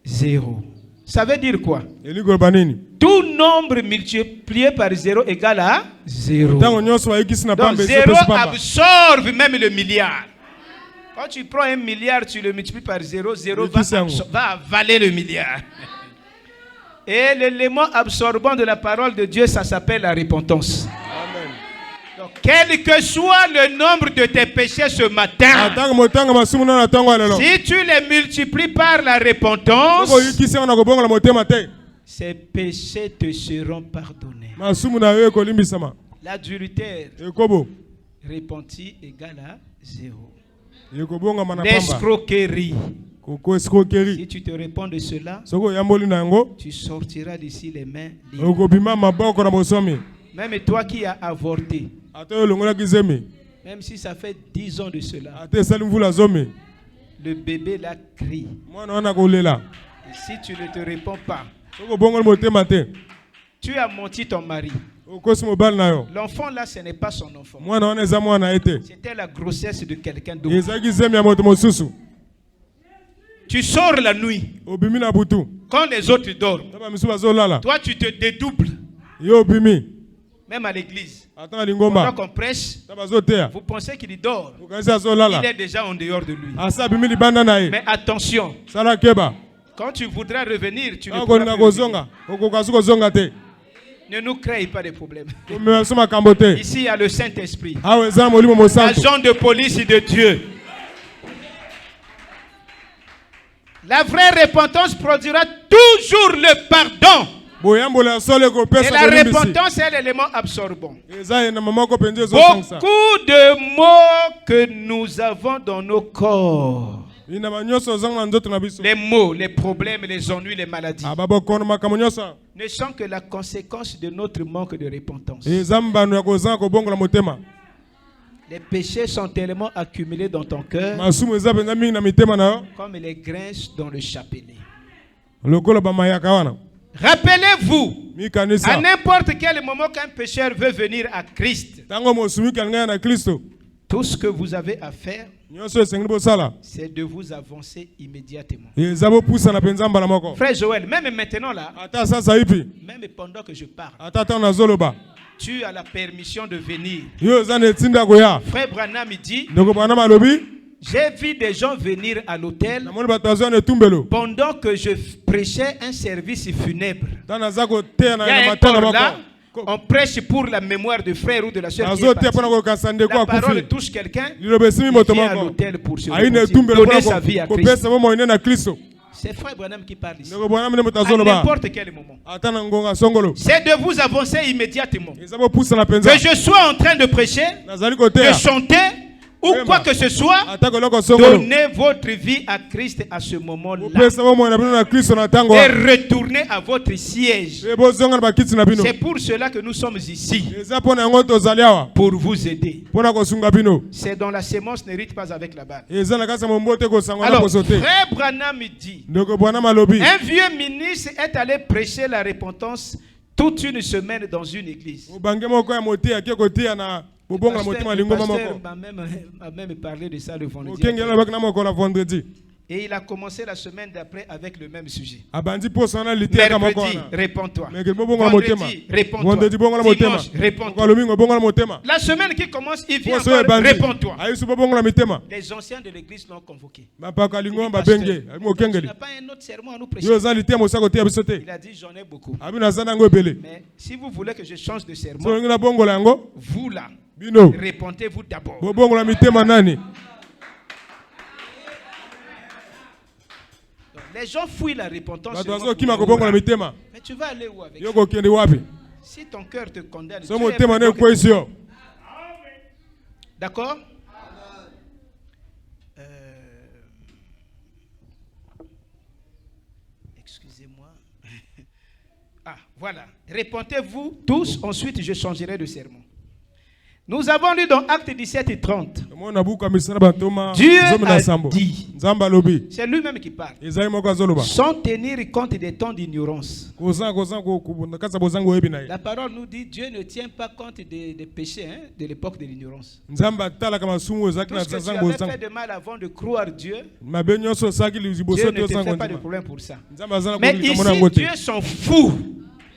S1: Zéro. Ça veut dire quoi?
S2: elingi koloba nini?
S1: Tout nombre multiplié par zéro égale à zéro.
S2: ntango nyonso bayikisi na
S1: Donc
S2: pamba
S1: zéro
S2: ezopesi pamba.
S1: absorbe même le milliard. Quand tu prends un milliard, tu le multiplies par zéro, zéro va avaler le milliard. Et l'élément absorbant de la parole de Dieu, ça s'appelle la repentance.
S2: Amen.
S1: Donc, quel que soit le nombre de tes péchés ce matin,
S2: atanga motanga masumu na ntango ya lelo
S1: si tu les multiplies par la repentance,
S2: okoyikisi yango na kobongola motema te
S1: ces péchés te seront pardonnés.
S2: masumu na yo ekolimbisama.
S1: L'adultère
S2: ekobo
S1: repenti égale à zéro.
S2: ekobongama na pamba.
S1: L'escroquerie.
S2: koko escroquerie
S1: Si tu te réponds de cela,
S2: soko oyamboli na yango
S1: tu sortiras d'ici les mains libres.
S2: okobima maboko na bosomi.
S1: Même toi qui as avorté,
S2: ata oyo olongolaki zemi
S1: même si ça fait 10 ans de cela,
S2: ata esali mvula zomi
S1: le bébé là crie.
S2: mwana wana kolela
S1: Et si tu ne te réponds pas,
S2: soko obongoli motema te
S1: tu as menti ton mari.
S2: okosi mobali na yo
S1: L'enfant là, ce n'est pas son enfant.
S2: mwana wana eza mwana ye te
S1: C'était la grossesse de quelqu'un d'autre.
S2: ezalaki zemi ya moto mosusu.
S1: Tu sors la nuit,
S2: obimi na butu
S1: quand les autres dorment.
S2: ta bamisu bazolala
S1: Toi, tu te dédoubles,
S2: yo obimi
S1: même à l'église.
S2: ata na
S1: Pendant
S2: lingomba
S1: qu'on prêche,
S2: ta bazoteya
S1: vous pensez qu'il dort.
S2: okanisi azolala
S1: Il est déjà en dehors de lui.
S2: asi abimi libanda na ye
S1: Mais attention,
S2: sala keba
S1: quand tu voudras revenir, tu ne
S2: akolinga
S1: pourras plus revenir.
S2: kozonga okoka su kozonga te
S1: Ne nous crée pas de problème.
S2: komema so makambo te
S1: Ici, il y a le Saint-Esprit,
S2: awa eza na molimo mosantu
S1: l'agent de police de Dieu. La vraie repentance produira toujours le pardon.
S2: boyambola ya solo
S1: Et
S2: ekopesa
S1: la
S2: bolimbisi
S1: repentance est l'élément absorbant.
S2: eza na mamoko mpenza ezosangisa
S1: Beaucoup de mots que nous avons dans nos corps.
S2: binama nyonso ozanga na nzoto na biso
S1: Les maux, les problèmes, les ennuis, les maladies
S2: ababokono makambo nyonso
S1: ne sont que la conséquence de notre manque de repentance.
S2: eza mbano ya kozanga kobongola motema.
S1: Les péchés sont tellement accumulés dans ton cœur
S2: masumu eza mpenza mingi na mitema na yo
S1: comme les grains dans le chapelet.
S2: lokola bamayaka wana
S1: Rappelez-vous, à
S2: mikanisa
S1: n'importe quel moment qu'un pécheur veut venir à Christ,
S2: ntango mosumiki alingai na kristo
S1: tout ce que vous avez à faire,
S2: nyonso esengeli bosala
S1: c'est de vous avancer immédiatement.
S2: eza bopusana mpenza mbala moko
S1: Frère Joël, même maintenant là,
S2: ata sasa ipi
S1: même pendant que je parle,
S2: ata ntango nazoloba
S1: tu as la permission de venir.
S2: yo eza na etinda ya koya
S1: Frère Branham il dit,
S2: ndeko bana malobi
S1: j'ai vu des gens venir à l'hôtel
S2: namoni bato bazwa na etumbelo
S1: pendant que je prêchais un service funèbre.
S2: ntango naza koteya
S1: Il y
S2: na
S1: a un
S2: matanga
S1: corps là,
S2: moko
S1: on prêche pour la mémoire de frère ou de la soeur qui est
S2: nazoteya
S1: partie.
S2: mpona kokasa ndeko
S1: La parole
S2: akufi
S1: touche quelqu'un,
S2: liloba esimi
S1: il
S2: moto
S1: vient à
S2: moko
S1: l'hôtel pour se
S2: ayi na
S1: repentir,
S2: etumbelo
S1: donner sa vie
S2: mpona
S1: à Christ.
S2: kopesa mo moyene na kristo
S1: C'est frère Branham qui parle ici.
S2: ndeko bwana mine moto
S1: À
S2: azoloba
S1: n'importe quel moment.
S2: ata na ngonga songolo
S1: C'est de vous avancer immédiatement.
S2: eza bopusana mpenza
S1: Que je sois en train de prêcher,
S2: nazali
S1: de
S2: koteya
S1: chanter ou quoi que ce soit,
S2: atako loko songolo
S1: donnez votre vie à Christ à ce moment-là.
S2: upesa bomo na bino na Kristo na tango
S1: Et retournez à votre siège.
S2: ebozonga na bakiti na bino
S1: C'est pour cela que nous sommes ici,
S2: eza pona yango tozali awa
S1: pour vous aider.
S2: pona kosunga bino
S1: C'est dans la sémence n'hérite pas avec la balle.
S2: eza na kasa mombote kosango na
S1: Alors,
S2: kosote
S1: frère Branham dit,
S2: ndoko bwana malobi
S1: un vieux ministre est allé prêcher la repentance toute une semaine dans une église.
S2: obange moko ya mote ake kotia na bobonga na motema lingoma
S1: pasteur
S2: moko
S1: m'a même parlé de ça le vendredi.
S2: okengela bak na moko la vendredi
S1: Et il a commencé la semaine d'après avec le même sujet.
S2: abandi posa na litia kama
S1: Mercredi,
S2: kona
S1: réponds-toi.
S2: mais bobonga na motema
S1: Vendredi, réponds-toi.
S2: vendredi bonga na motema
S1: Dimanche, réponds-toi.
S2: kwa lomingo bonga na motema
S1: La semaine qui commence, il vient
S2: poso
S1: encore,
S2: ebandi
S1: réponds-toi.
S2: ayisu bobonga na mitema
S1: Les anciens de l'église l'ont convoqué.
S2: bapaka lingoma
S1: Pasteur,
S2: babenge
S1: tu
S2: mokengeli
S1: n'as pas un autre sermon à nous prêcher.
S2: yo za litia mosako tia biso te
S1: Il a dit, j'en ai beaucoup.
S2: abi na zana ngo ebele
S1: Mais si vous voulez que je change de
S2: so
S1: sermon,
S2: ngina bongola yango
S1: vous là,
S2: bino
S1: répondez-vous d'abord.
S2: bobongola mitema nani
S1: Les gens fouillent la repentance.
S2: bato
S1: seulement
S2: bazokima
S1: pour
S2: kobongola
S1: le
S2: mitema
S1: Mais tu vas aller où avec
S2: yo
S1: ça?
S2: kokende wapi
S1: Si ton cœur te condamne,
S2: so
S1: tu es
S2: motema na
S1: plutôt que-
S2: ekwesi yo
S1: D'accord? Excusez-moi. Ah, voilà. Répondez-vous tous, ensuite je changerai de sermon. Nous avons lu dans Acte 17 et 30.
S2: omona buka misala bantoma
S1: Dieu
S2: zomi na
S1: a
S2: sambo
S1: dit,
S2: nzambe alobi
S1: c'est lui-même qui parle,
S2: ezali moko azoloba
S1: sans tenir compte des temps d'ignorance.
S2: na kati ya bozango oyebi na ye
S1: La parole nous dit Dieu ne tient pas compte des péchés de l'époque de l'ignorance.
S2: nzambe atalaka masumu ezalaki
S1: Tout
S2: na
S1: ce que tu
S2: zango
S1: avais
S2: ozango
S1: fait de mal avant de croire Dieu,
S2: mabe nyonso osalaki
S1: Dieu
S2: liboso
S1: ne
S2: te
S1: te
S2: ozango
S1: fait pas de
S2: ndima
S1: problème pour ça.
S2: nzambe aza na
S1: Mais
S2: kolika
S1: ici,
S2: mona yango te
S1: Dieu s'en fout.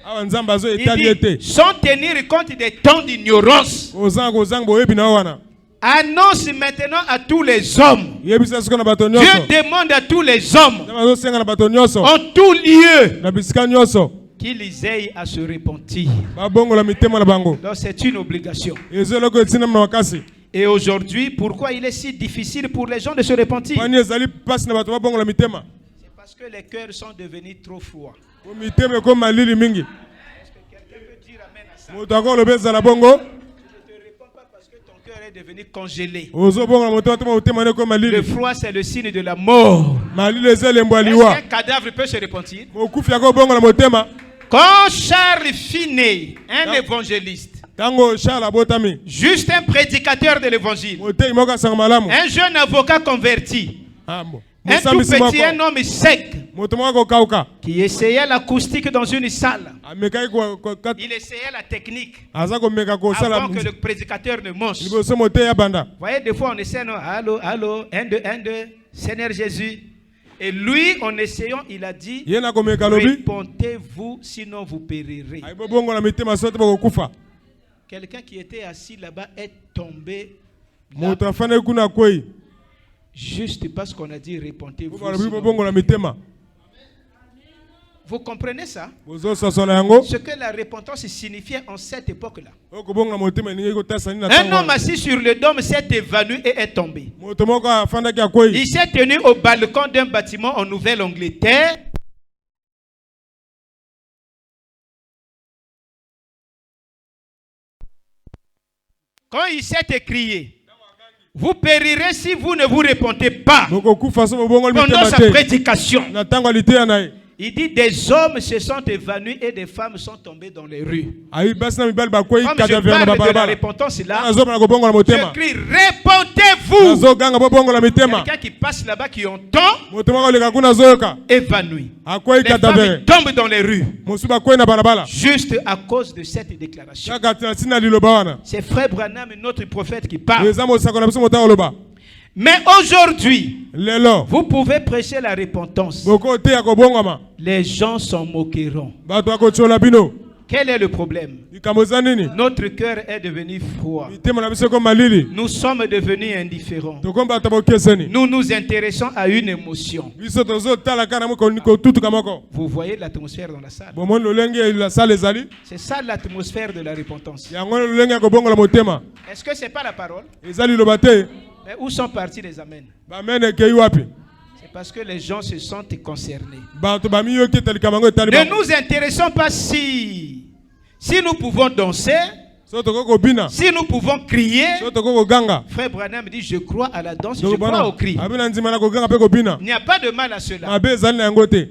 S2: awa nzambe azo
S1: Il
S2: etali ye te
S1: dit, sans tenir compte des temps d'ignorance,
S2: ozanga kozanga boyebi na yo wana
S1: annonce maintenant à tous les hommes.
S2: yebisa siko na bato
S1: Dieu
S2: nyonso
S1: demande à tous les hommes,
S2: nzambe azosenga na bato nyonso
S1: en tout lieu,
S2: na bisika nyonso
S1: qu'ils aillent à se repentir.
S2: babongola mitema na bango
S1: Donc c'est une obligation.
S2: eza eloko etinami na makasi
S1: Et aujourd'hui, pourquoi il est si difficile pour les gens de se repentir?
S2: pani ezali mpasi na bato babongola mitema
S1: C'est parce que les cœurs sont devenus trop froids.
S2: po mitema ekoma malili mingi
S1: Est-ce que quelqu'un peut dire amen à ça?
S2: moto akoloba ezala bongo
S1: Je ne te réponds pas parce que ton cœur est devenu congelé.
S2: ozobongola motema te motema ne ekoma
S1: Le
S2: malili
S1: froid, c'est le signe de la mort.
S2: malili eza elembo ya
S1: Est-ce
S2: liwa
S1: qu'un cadavre peut se repentir?
S2: mokufi akobongola motema
S1: Quand Charles Finney, un évangéliste,
S2: ntango charles abotami
S1: juste un prédicateur de l'évangile,
S2: motei moko asanga malamu
S1: un jeune avocat converti,
S2: Ambo.
S1: un tout
S2: mosambisi
S1: petit, un
S2: moko
S1: homme sec,
S2: moto moko akokauka
S1: qui essayait l'acoustique dans une salle.
S2: amekaki
S1: Il essayait la technique
S2: aza komeka kosala
S1: avant que le prédicateur ne mange. Vous
S2: liboso motei ya banda
S1: voyez, des fois on essaie, non, allô, allô, 1, 2, 1, 2, Seigneur Jésus. Et lui, en essayant, il a dit,
S2: ye na komeka lobi
S1: répentez-vous, sinon vous périrez.
S2: ayibobongola mitema so te bakokufa
S1: Quelqu'un qui était assis là-bas est tombé là,
S2: moto afandaki kuna akwei
S1: juste parce qu'on a dit répentez-vous.
S2: po balobi
S1: sinon
S2: bobongola
S1: vous périrez.
S2: mitema
S1: Vous comprenez ça?
S2: bozososola yango
S1: Ce que la repentance signifiait en cette époque-là.
S2: okobongola motema elingi kotasa nini na
S1: Un homme
S2: ntango
S1: assis sur le dôme s'est évanoui et est tombé.
S2: moto moko afandaki akwei
S1: Il s'est tenu au balcon d'un bâtiment en Nouvelle-Angleterre. Quand il s'est écrié, vous périrez si vous ne vous repentez pas.
S2: bokokufa so bobongoli
S1: Pendant
S2: mitema
S1: sa
S2: te
S1: prédication,
S2: na ntango aliteya na ye
S1: il dit des hommes se sont évanouis et des femmes sont tombées dans les rues.
S2: ayi basi na mibali bakwei
S1: Comme je
S2: kadavere na
S1: parle de la
S2: babalabala
S1: repentance là,
S2: azomona kobongola
S1: je
S2: motema
S1: crie repentez-vous.
S2: azoganga bobongola mitema
S1: Quelqu'un qui passe là-bas qui entend,
S2: moto moko oleka kuna azoyoka
S1: évanoui.
S2: akwei
S1: Les
S2: kadavere
S1: femmes tombent dans les rues
S2: mosusu bakwei na balabala
S1: juste à cause de cette déclaration.
S2: kaka tina ntina liloba wana
S1: C'est frère Branham, notre prophète, qui parle.
S2: eza mosako na biso moto oloba
S1: Mais aujourd'hui,
S2: lelo
S1: vous pouvez prêcher la repentance.
S2: bokoteya kobongama
S1: Les gens s'en moqueront.
S2: bato akotiola bino
S1: Quel est le problème?
S2: likambo eza nini
S1: Notre cœur est devenu froid.
S2: mitema na biso eko malili
S1: Nous sommes devenus indifférents.
S2: tokomi bato bokeseni
S1: Nous nous intéressons à une émotion.
S2: biso tozotala kaka na kotutuka moko
S1: Vous voyez l'atmosphère dans la salle.
S2: bomoni lolenge la sale ezali
S1: C'est ça l'atmosphère de la repentance.
S2: yango lolenge ya kobongola motema
S1: Est-ce que ce n'est pas la parole?
S2: eza liloba te
S1: Mais où sont partis les amens?
S2: bamene ekei wapi
S1: C'est parce que les gens se sentent concernés.
S2: bato bamiyoki ete likambo yango etali
S1: Ne
S2: bango
S1: nous intéressons pas si nous pouvons danser, Si nous pouvons crier, Frère Branham dit, je crois à la danse, je crois au cri. Il n'y a pas de mal à cela.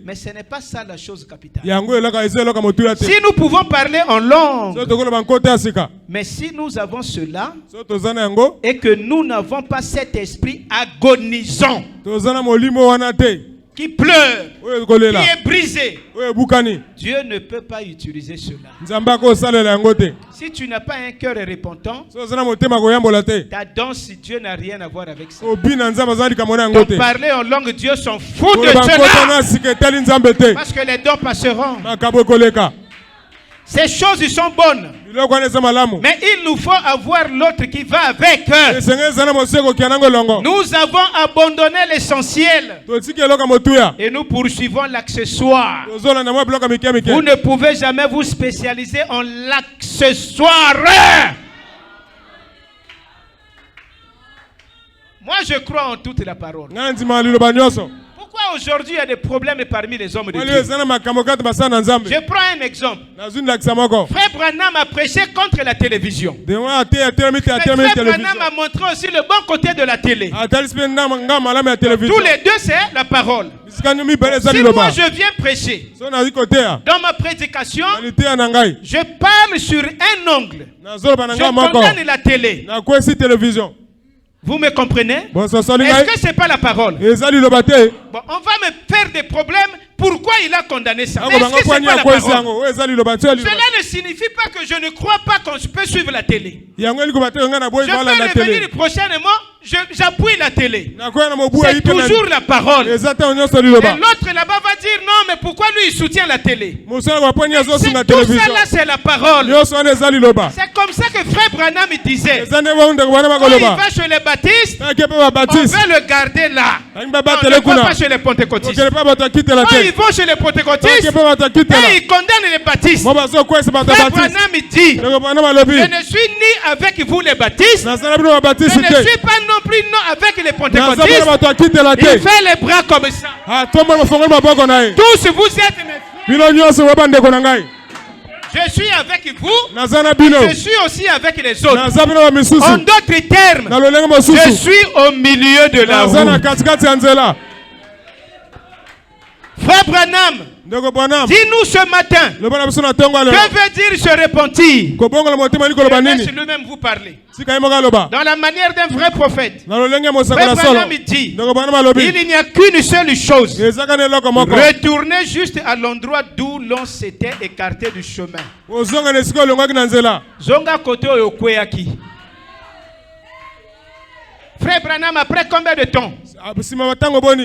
S1: Mais ce n'est pas ça la chose capitale. Si nous pouvons parler en langue, mais si nous avons cela, et que nous n'avons pas cet esprit agonisant, qui pleure, qui est brisé, Dieu ne peut pas utiliser cela. Si tu n'as pas un cœur repentant, ta danse, Dieu n'a rien à voir avec ça. Ton parler en langue, Dieu s'en fout de cela. Parce que les dons passeront. Ces choses ils sont bonnes. Mais il nous faut avoir l'autre qui va avec. Nous avons abandonné l'essentiel. Et nous poursuivons l'accessoire. Vous ne pouvez jamais vous spécialiser en l'accessoire. Moi je crois en toute la parole. Pourquoi aujourd'hui il y a des problèmes parmi les hommes de Dieu? Je prends un exemple. Frère Branham a prêché contre la télévision. Frère Branham a montré aussi le bon côté de la télé. Tous les deux c'est la parole. Si moi je viens prêcher, dans ma prédication, je parle sur un angle. Je condamne la télé. Vous me comprenez? Est-ce que ce n'est pas la parole? Bon, on va me faire des problèmes. Pourquoi il a condamné ça? Mais est-ce que ce n'est pas la parole? Cela ne signifie pas que je ne crois pas qu'on peut suivre la télé. Je peux revenir prochainement, j'appuie la télé. C'est toujours la parole. Et l'autre là-bas va dire non, mais pourquoi lui il soutient la télé? Tout ça là c'est la parole. C'est comme ça que Frère Branham disait. Quand il va chez les baptistes, on va le garder là. On ne va pas chez les pentecôtistes. Quand ils vont chez les pentecôtistes, et ils condamnent les baptistes. Frère Branham dit, je ne suis ni avec vous les baptistes, je ne suis pas non plus avec les pentecôtistes. Il fait les bras comme ça. Tous vous êtes mes frères. Je suis avec vous, je suis aussi avec les autres. En d'autres termes, je suis au milieu de la route. Frère Branham, dis-nous ce matin, que veut dire se repentir? Je laisse lui-même vous parler. Dans la manière d'un vrai prophète, Frère Branham dit, il n'y a qu'une seule chose. Retourner juste à l'endroit d'où l'on s'était écarté du chemin. Zonga kote oyokweyaki. Frère Branham, après combien de temps?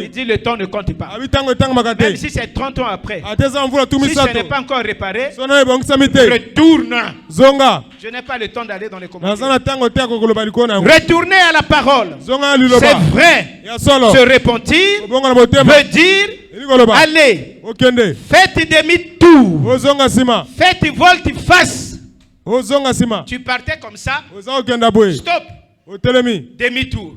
S1: Il dit le temps ne compte pas. Même si c'est 30 ans après, si ce n'est pas encore réparé, retourne. Je n'ai pas le temps d'aller dans les commentaires. Retourner à la parole. C'est vrai. Se repentir veut dire allez, faites demi-tour, faites volte-face. Tu partais comme ça, stop. Demi-tour.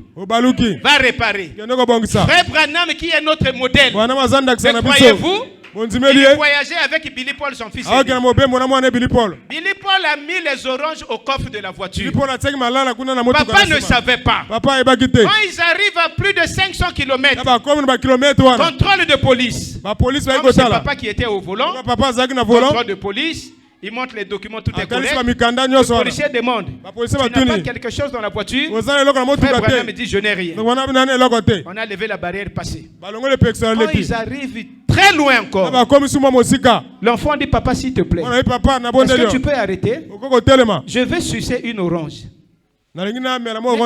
S1: Va réparer. Frère Branham qui est notre modèle. Mais croyez-vous? Il voyageait avec Billy Paul, son fils. Billy Paul a mis les oranges au coffre de la voiture. Papa ne savait pas. Quand ils arrivent à plus de 500 km, contrôle de police. Comme c'est papa qui était au volant, contrôle de police. Il montre les documents, tout est correct. Le policier demande, tu n'as pas quelque chose dans la voiture? Frère Branham me dit, je n'ai rien. On a levé la barrière, passé. Quand ils arrivent très loin encore, l'enfant dit, papa s'il te plaît, est-ce que tu peux arrêter? Je vais sucer une orange. Mais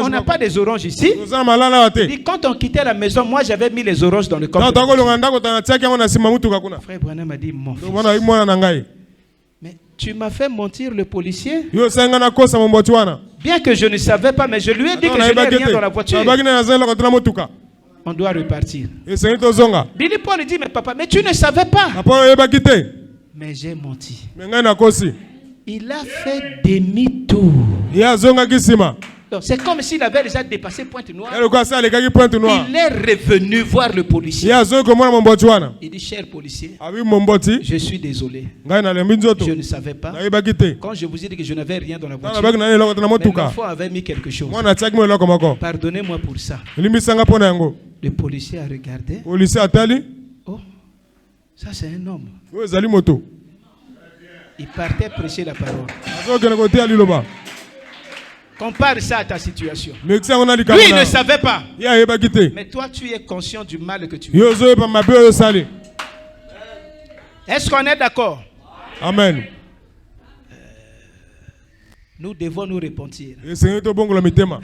S1: on n'a pas des oranges ici. Il dit, quand on quittait la maison, moi j'avais mis les oranges dans le coffre. Frère Branham a dit, mon fils, mais tu m'as fait mentir le policier. Bien que je ne savais pas, mais je lui ai dit que je n'ai rien dans la voiture. On doit repartir. Billy Paul dit, mais papa, mais tu ne savais pas. Mais j'ai menti. Il a fait demi-tour. Donc, c'est comme s'il avait déjà dépassé Pointe Noire.
S2: Et le quoi ça les gars qui pointe noir.
S1: Il est revenu voir le policier.
S2: Ya zo comment mon botuana.
S1: Il dit, cher policier,
S2: Abi mon boti.
S1: je suis désolé.
S2: Ngai na lembi nzoto.
S1: Je ne savais pas.
S2: Na iba kité.
S1: Quand je vous ai dit que je n'avais rien dans la
S2: Na
S1: voiture,
S2: bag na eloko na
S1: mais
S2: motuka.
S1: l'enfant avait mis quelque chose.
S2: Moi na tsak mo eloko moko.
S1: Pardonnez-moi pour ça.
S2: Limbi sanga pona yango.
S1: Le policier a regardé.
S2: Police atali.
S1: Oh, ça c'est un homme.
S2: Wo zali moto.
S1: Il partait prêcher la parole.
S2: Azo kena côté ali loba.
S1: Compare ça à ta situation.
S2: Mais ça on a dit
S1: Lui, il ne savait pas.
S2: Ya iba kité.
S1: Mais toi, tu es conscient du mal que tu fais.
S2: Yo zo pa mabe yo sali.
S1: Est-ce qu'on est d'accord?
S2: Amen.
S1: Nous devons nous repentir.
S2: Le Seigneur to bongo la mitema.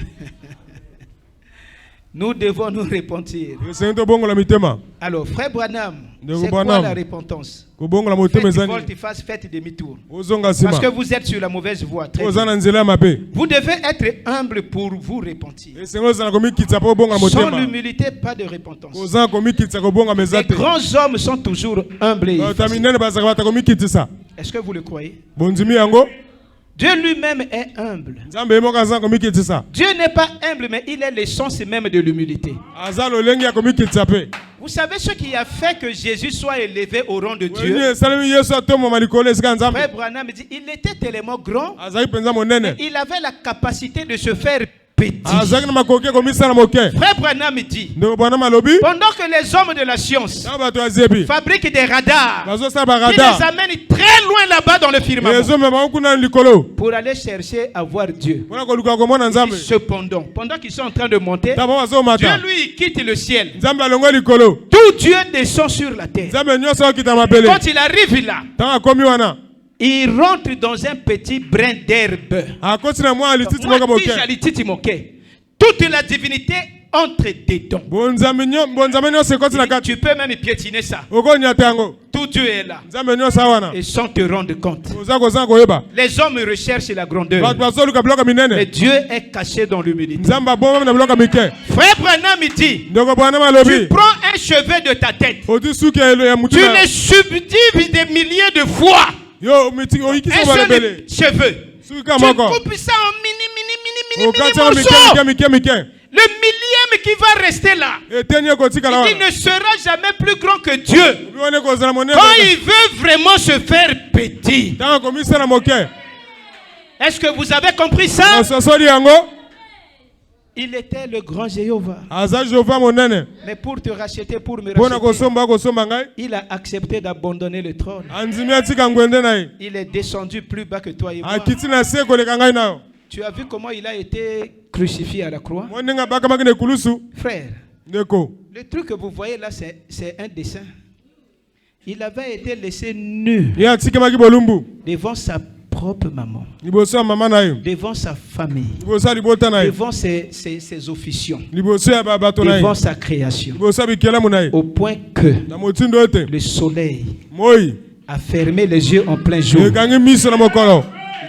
S1: Nous devons nous repentir.
S2: Le Seigneur to bongo la mitema.
S1: Alors, frère Branham,
S2: Ndeko
S1: c'est quoi
S2: Branham.
S1: la repentance?
S2: Ko bongo la motema
S1: Faites
S2: ezani.
S1: volte-face, faites demi-tour.
S2: Ozonga
S1: Parce
S2: sima.
S1: que vous êtes sur la mauvaise voie. Très bien.
S2: Ozana nzela mabe.
S1: Vous devez être humble pour vous repentir.
S2: Le Seigneur zana komi kitsa po bongo la
S1: Sans
S2: motema.
S1: l'humilité, pas de repentance.
S2: Ozana komi kitsa ko bonga
S1: Les
S2: mezate.
S1: grands hommes sont toujours humbles. et faciles.
S2: Taminene bazaka komi kitisa.
S1: Est-ce que vous le croyez?
S2: Bonzimi yango.
S1: Dieu lui-même est humble.
S2: Nzambe mo kazan komi kitisa.
S1: Dieu n'est pas humble, mais il est l'essence même de l'humilité.
S2: Azalo lengi ya komi kitsa pe.
S1: Vous savez ce qui a fait que Jésus soit élevé au rang de Dieu?
S2: Wenye salami Yesu atomo malikole sika nzambe.
S1: Frère Branham dit, il était tellement grand,
S2: Azali penza monene.
S1: il avait la capacité de se faire petit.
S2: Azali na makoke komi sala moke.
S1: Frère Branham dit,
S2: Ndeko bwana malobi.
S1: pendant que les hommes de la science
S2: Na bato azebi.
S1: fabriquent des radars
S2: Bazo sa ba
S1: qui les
S2: radar.
S1: amènent très loin là-bas dans le firmament
S2: Yesu me ba kuna likolo.
S1: pour aller chercher à voir Dieu.
S2: Wana ko luka ko mona nzambe.
S1: Cependant, pendant qu'ils sont en train de monter,
S2: Tabo bazo
S1: Dieu
S2: mata.
S1: lui il quitte le ciel.
S2: Nzambe alongo likolo.
S1: Tout Dieu descend sur la terre.
S2: Nzambe nyoso kita mabele.
S1: Quand il arrive là,
S2: Tanga komi wana.
S1: il rentre dans un petit brin d'herbe.
S2: Akoti na mwa alititi moka moke.
S1: Toute la divinité entre dedans.
S2: Bonzambe nyoso koti na kati.
S1: Tu peux même piétiner ça.
S2: Oko nyata yango.
S1: Tout Dieu est là.
S2: Nzambe nyoso wana.
S1: Et sans te rendre compte.
S2: Ozako zango yeba.
S1: Les hommes recherchent la grandeur.
S2: Bato bazo luka bloka
S1: Mais
S2: minene.
S1: Dieu est caché dans l'humilité.
S2: Nzamba bomba na bloka mike.
S1: Frère Branham dit,
S2: Ndoko bwana
S1: tu
S2: malobi.
S1: prends un cheveu de ta tête.
S2: Oti suki ya
S1: Tu
S2: mutina.
S1: le subdivises des milliers de fois.
S2: Yo miti oyikisa
S1: Un
S2: ba
S1: seul
S2: lebele.
S1: cheveu.
S2: Suki
S1: Tu
S2: ka moko.
S1: coupes ça en mini
S2: Okatsa
S1: morceaux.
S2: mike.
S1: Le millième qui va rester là,
S2: Etenye kotika la
S1: il
S2: wana.
S1: ne sera jamais plus grand que Dieu.
S2: Bione ko zala monene.
S1: Quand il veut vraiment se faire petit.
S2: Tanga komi sala moke.
S1: Est-ce que vous avez compris ça?
S2: Ososoli yango.
S1: Il était le grand Jéhovah.
S2: Aza Jehova monene.
S1: Mais pour te racheter, pour me
S2: Bona
S1: racheter,
S2: kosomba ngai.
S1: il a accepté d'abandonner le trône.
S2: Anzimi atika ngwende naye.
S1: Il est descendu plus bas que toi et moi.
S2: Akiti na se koleka ngai nayo.
S1: Tu as vu comment il a été crucifié à la croix?
S2: Monenga baka makine kulusu.
S1: Frère,
S2: Ndeko.
S1: le truc que vous voyez là, c'est un dessin. Il avait été laissé nu
S2: Ya tike maki bolumbu.
S1: devant sa propre maman,
S2: Liboso ya mama naye.
S1: devant sa famille,
S2: Liboso ya libota naye.
S1: devant ses officiants,
S2: Liboso ya bato naye.
S1: devant sa création.
S2: Liboso ya bikelamu naye.
S1: Au point que
S2: Na motindo ete.
S1: le soleil
S2: Moi.
S1: a fermé les yeux en plein jour.
S2: Ekangi miso na mokolo.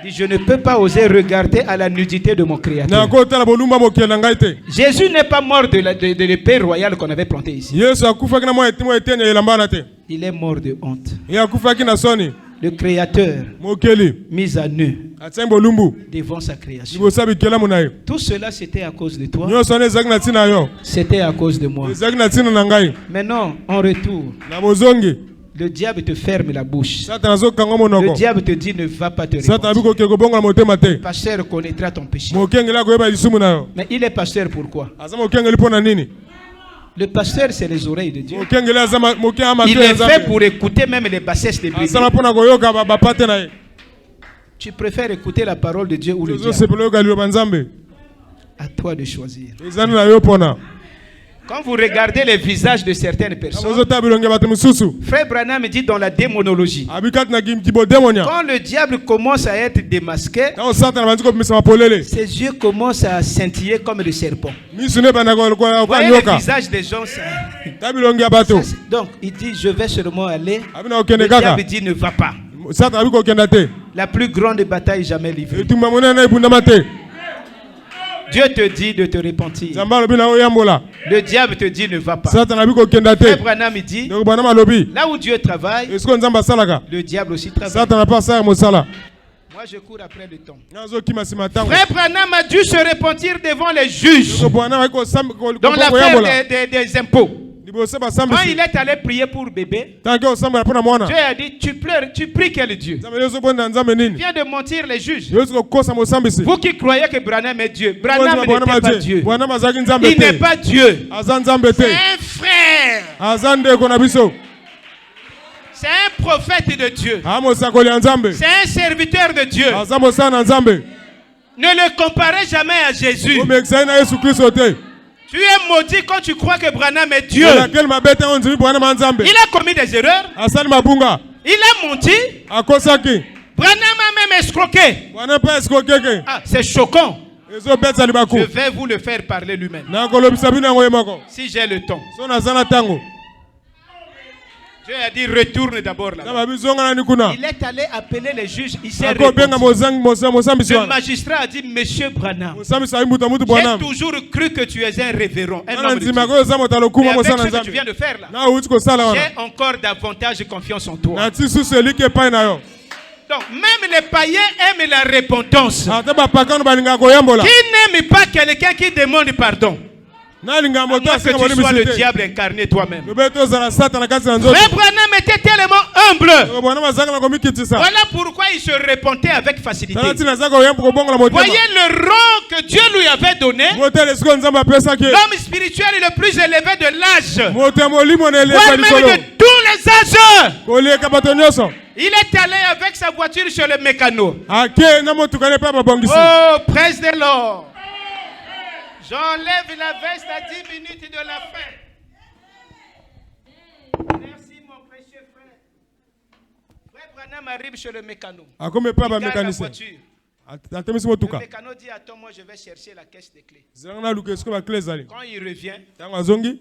S1: Il dit, je ne peux pas oser regarder à la nudité de mon
S2: Na
S1: Créateur.
S2: kota la bolumba mokelo na ngai te.
S1: Jésus n'est pas mort de l'épée royale qu'on avait plantée ici.
S2: Yesu akufaki na mwa etenya elamba te.
S1: Il est mort de honte.
S2: Ya akufaki na soni.
S1: Le Créateur
S2: Mokeli.
S1: mis à nu
S2: Atsembo bolumbu.
S1: devant sa création.
S2: Liboso ya bikelamu naye.
S1: Tout cela, c'était à cause de toi.
S2: Nyoso na ezaki na tina yo.
S1: C'était à cause de moi.
S2: Ezaki na tina na ngai.
S1: Maintenant, en retour,
S2: Na bozongi.
S1: le diable te ferme la bouche.
S2: Satan azokanga
S1: Le
S2: monoko.
S1: diable te dit, ne va pas te
S2: Satan
S1: repentir.
S2: abiko ke kobonga motema te.
S1: Le pasteur connaîtra ton péché.
S2: Mokengela koyeba lisumu na yo.
S1: Mais il est pasteur pourquoi?
S2: Aza mokengeli pona nini?
S1: Le pasteur, c'est les oreilles de Dieu.
S2: Mokengeli aza mokenga mato
S1: Il
S2: ya
S1: est fait
S2: Nzambe.
S1: pour écouter même les bassesses des brebis.
S2: Asala pona koyoka bapate na ye.
S1: Tu préfères écouter la parole de Dieu ou le
S2: Ozo
S1: diable?
S2: sepelo yoka liloba Nzambe.
S1: À toi de choisir.
S2: Ezani na yo pona.
S1: Quand vous regardez les visages de certaines personnes,
S2: Ozo tabilonge bato mususu.
S1: Frère Branham dit dans la démonologie,
S2: Abikat na kibo demonia.
S1: quand le diable commence à être démasqué,
S2: Quand Satan bandi ko misa mapolele.
S1: ses yeux commencent à scintiller comme des serpents.
S2: Misu ne bana ko
S1: Vous voyez
S2: nyoka.
S1: le visage des gens.
S2: Tabilonge bato.
S1: Donc il dit, je vais seulement aller.
S2: Abina okende
S1: Le
S2: kaka.
S1: diable dit, ne va pas.
S2: Satan abiko okenda te.
S1: La plus grande bataille jamais livrée.
S2: Etumba monene na ibundama te.
S1: Dieu te dit de te repentir.
S2: Nzamba lobi na oyambola.
S1: Le diable te dit, ne va pas.
S2: Satan abiko okenda te.
S1: Frère Branham dit,
S2: Donc bana malobi.
S1: là où Dieu travaille,
S2: Esko Nzamba salaka.
S1: le diable aussi travaille.
S2: Satan apa sa mosala.
S1: Moi, je cours après le temps.
S2: Frère
S1: Frère Branham a dû se repentir devant les juges dans l'affaire des impôts. Quand il est allé prier pour bébé, Dieu a dit, tu pleures, tu pries quel Dieu? Il vient de mentir les juges. Vous qui croyez que Branham est Dieu, Branham n'est pas Dieu. Il n'est pas Dieu. C'est un frère. C'est un prophète de Dieu. C'est un serviteur de Dieu. Ne le comparez jamais à Jésus. Tu es maudit quand tu crois que Branham est Dieu. Il a commis des erreurs. Il a menti. Branham a même escroqué. Ah, c'est choquant. Je vais vous le faire parler lui-même. Si j'ai le temps. Dieu a dit retourne d'abord là. Il est allé appeler les juges. Il s'est répondu. Le magistrat a dit Monsieur Branham, j'ai toujours cru que tu es un révérend. Un homme de Dieu. Et avec ce que tu viens de faire là, j'ai encore davantage confiance en toi. Donc même les païens aiment la repentance. Qui n'aime pas quelqu'un qui demande pardon? À moins que tu sois le diable incarné toi-même. Frère Branham était tellement humble. Voilà pourquoi il se repentait avec facilité. Voyez le rang que Dieu lui avait donné. L'homme spirituel est le plus élevé de l'âge. Voire même de tous les âges. Il est allé avec sa voiture sur le mécano. Oh, praise the Lord. J'enlève la veste à 10 minutes de la fin. Merci mon précieux frère. Frère Branham arrive chez le mécano. Il garde la voiture. Le mécano dit attends, moi je vais chercher la caisse des clés. Quand il revient,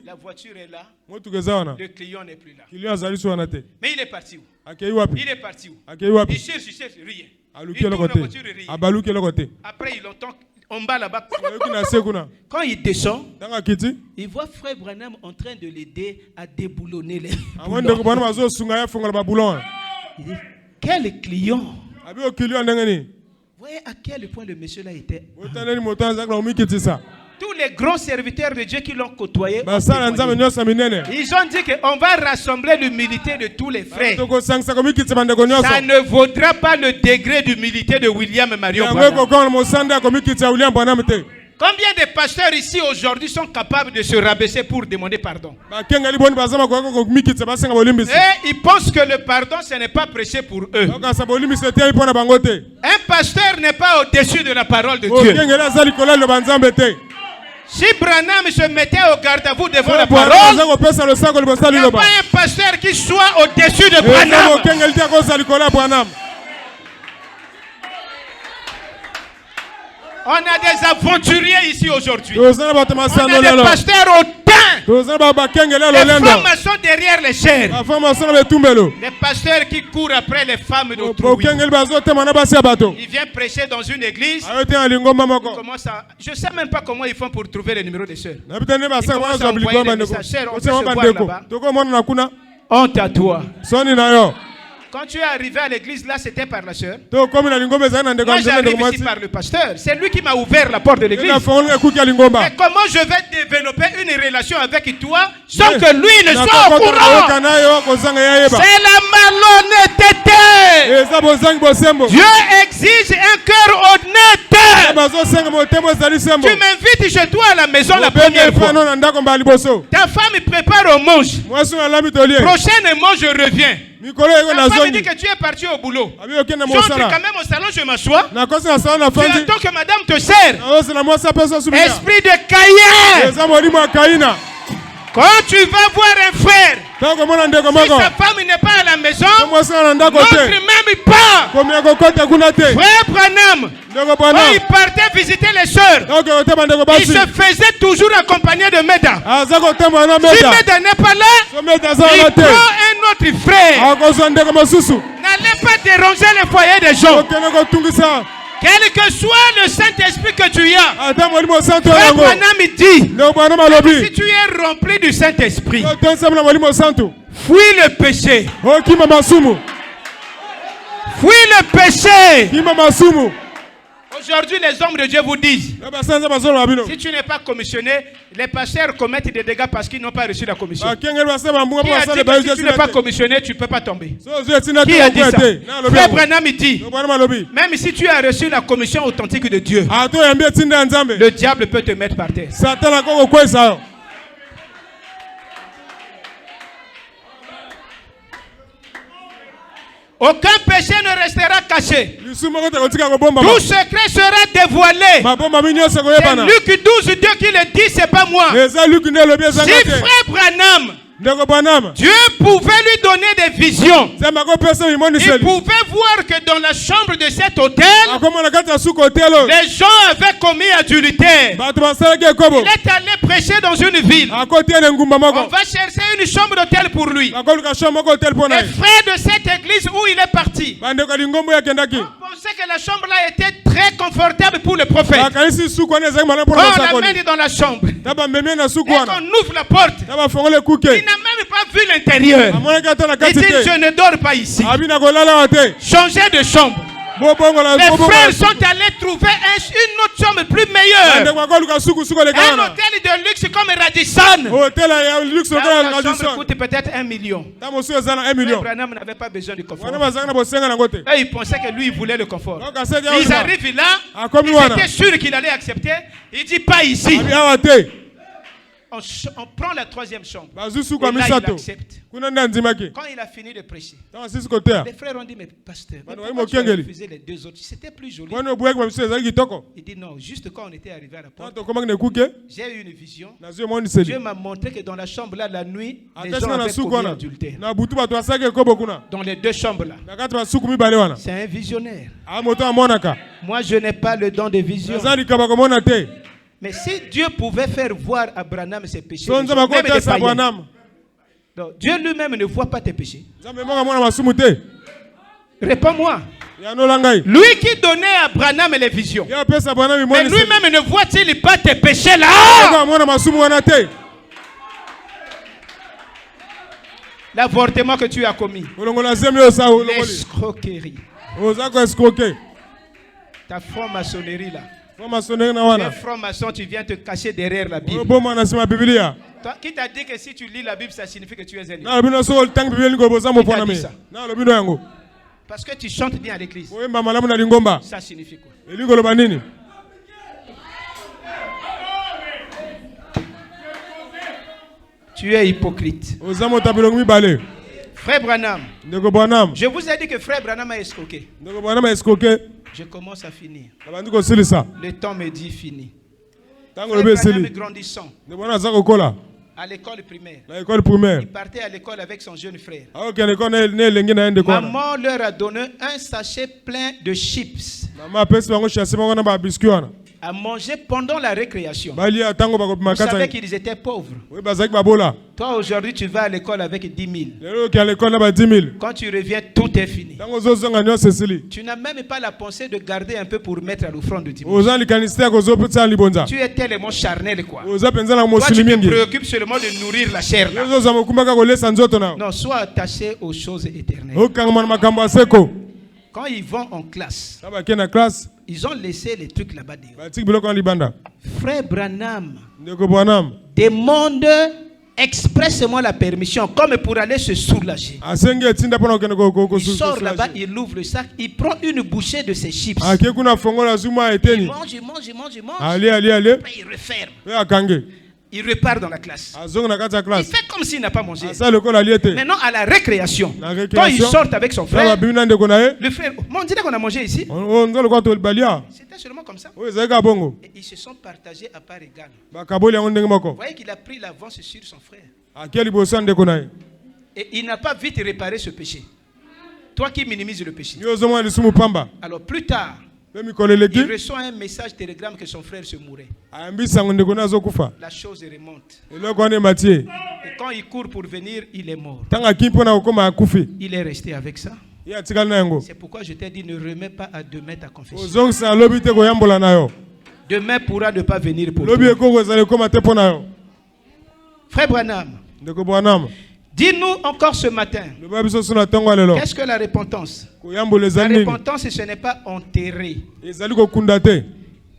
S1: la voiture est là. Le client n'est plus là. Mais il est parti où? Il est parti où? Il cherche, rien. Il tourne la voiture, rien. Après il entend en bas là-bas. Quand il descend, il voit frère Branham en train de l'aider à déboulonner les boulons. Il dit, quel client? Voyez à quel point le monsieur là était. Tous les grands serviteurs de Dieu qui l'ont côtoyé, ils ont dit qu'on va rassembler l'humilité de tous les frères. Ça ne vaudra pas le degré d'humilité de William Marion Branham. Combien de pasteurs ici aujourd'hui sont capables de se rabaisser pour demander pardon? Et ils pensent que le pardon, ce n'est pas prêché pour eux. Un pasteur n'est pas au-dessus de la parole de Dieu. Si Branham se mettait au garde-à-vous devant la parole, il n'y a pas un pasteur qui soit au-dessus de Branham. On a des aventuriers ici aujourd'hui. On a des pasteurs au teint. Les francs-maçons derrière les chairs. Des pasteurs qui courent après les femmes d'autrui. Ils viennent prêcher dans une église. Je ne sais même pas comment ils font pour trouver le numéro des sœurs. Ils commencent à envoyer les messages. Sœurs, on peut se voir là-bas. Honte à toi. Quand tu es arrivé à l'église, là, c'était par la sœur. Moi, j'arrive ici par le pasteur. C'est lui qui m'a ouvert la porte de l'église. Mais comment je vais développer une relation avec toi sans que lui ne soit au courant? C'est la malhonnêteté. Dieu exige un cœur honnête. Tu m'invites chez toi à la maison la première fois. Ta femme prépare au mange. Prochainement, je reviens. Ta femme dit que tu es parti au boulot. J'entre quand même au salon, je m'assois. Tu attends que madame te sert. Esprit de Caïn. Quand tu vas voir un frère, si sa femme n'est pas à la maison, montre même pas. Frère Branham, quand il partait visiter les sœurs, il se faisait toujours accompagner de Meda. Si Meda n'est pas là, il prend un autre frère. N'allez pas déranger le foyer des gens. Quel que soit le Saint-Esprit que tu as, Frère Branham dit, si tu es rempli du Saint-Esprit, fuis le péché. Fuis le péché.
S2: Kima masumu.
S1: Aujourd'hui, les hommes de Dieu vous disent, si tu n'es pas commissionné, les pasteurs commettent des dégâts parce qu'ils n'ont pas reçu la commission. Qui a dit que si tu n'es pas commissionné, tu ne peux pas tomber? Qui a dit ça? Frère Branham dit, même si tu as reçu la commission authentique de Dieu, le diable peut te mettre par terre. Aucun péché ne restera caché. Tout secret sera dévoilé. C'est Luc 12, Dieu qui le dit, c'est pas moi. Si frère Branham, Dieu pouvait lui donner des visions. Il pouvait voir que dans la chambre de cet hôtel, les gens avaient commis adultère. Il est allé prêcher dans une ville. On va chercher une chambre d'hôtel pour lui. Les frères de cette église où il est parti, on pensait que la chambre là était très confortable pour le prophète. Quand on l'amène dans la chambre et qu'on ouvre la porte, il n'a même pas vu l'intérieur. Il dit, je ne dors pas ici. Changez de chambre. Les frères sont allés trouver une autre chambre plus meilleure. Un hôtel de luxe comme Radisson. La chambre coûte peut-être 1 million. Frère Branham n'avait pas besoin du confort. Et il pensait que lui, il voulait le confort. Ils arrivent là, ils étaient sûrs qu'il allait accepter. Il dit, pas ici. On prend la troisième chambre. Et là, il accepte. Quand il a fini de prêcher, les frères ont dit, mais pasteur, pourquoi tu as refusé les deux autres? C'était plus joli. Il dit non, juste quand on était arrivé à la porte, j'ai eu une vision. Dieu m'a montré que dans la chambre là, la nuit, les gens avaient commis adultère. Dans les deux chambres là. C'est un visionnaire. Moi, je n'ai pas le don de vision. Mais si Dieu pouvait faire voir à Branham ses péchés, même des païens, donc, Dieu lui-même ne voit pas tes péchés. Réponds-moi. Lui qui donnait à Branham les visions, mais lui-même ne voit-il pas tes péchés là? L'avortement que tu as commis, l'escroquerie, ta franc-maçonnerie là. Tu es franc-maçon, tu viens te cacher derrière la Bible. Toi, qui t'a dit que si tu lis la Bible, ça signifie que tu es un ça? Parce que tu chantes bien à l'église. Ça signifie quoi? Tu es hypocrite. Frère Branham, je vous ai dit que frère Branham a escroqué. Je commence à finir. Le temps me dit fini. Frère Branham grandissant à l'école primaire. Il partait à l'école avec son jeune frère. Maman leur a donné un sachet plein de chips à manger pendant la récréation. Vous savez qu'ils étaient pauvres. Toi aujourd'hui tu vas à l'école avec 10 000. Quand tu reviens, tout est fini. Tu n'as même pas la pensée de garder un peu pour mettre à l'offrande de dimanche. Tu es tellement charnel quoi. Toi tu te préoccupes seulement de nourrir la chair là. Non, sois attaché aux choses éternelles. Quand ils vont en classe, ils ont laissé les trucs là-bas dehors. Frère Branham demande expressément la permission, comme pour aller se soulager. Il sort là-bas, il ouvre le sac, il prend une bouchée de ses chips. Il mange. Après il referme. Il repart dans la classe. Il fait comme s'il n'a pas mangé. Maintenant, à la récréation, quand il sort avec son frère, le frère, on dirait qu'on a mangé ici. C'était seulement comme ça. Et ils se sont partagés à part égale. Vous voyez qu'il a pris l'avance sur son frère. Et il n'a pas vite réparé ce péché. Toi qui minimises le péché. Alors plus tard, il reçoit un message télégramme que son frère se mourait. La chose remonte. Et quand il court pour venir, il est mort. Il est resté avec ça. C'est pourquoi je t'ai dit, ne remets pas à demain ta confession. Demain pourra ne pas venir pour toi. Frère Branham, Dis-nous encore ce matin,
S2: loba biso sona tongo lelo
S1: qu'est-ce que la repentance?
S2: koyambola
S1: La
S2: ezali nini
S1: repentance, ce n'est pas enterrer.
S2: ezali kokunda te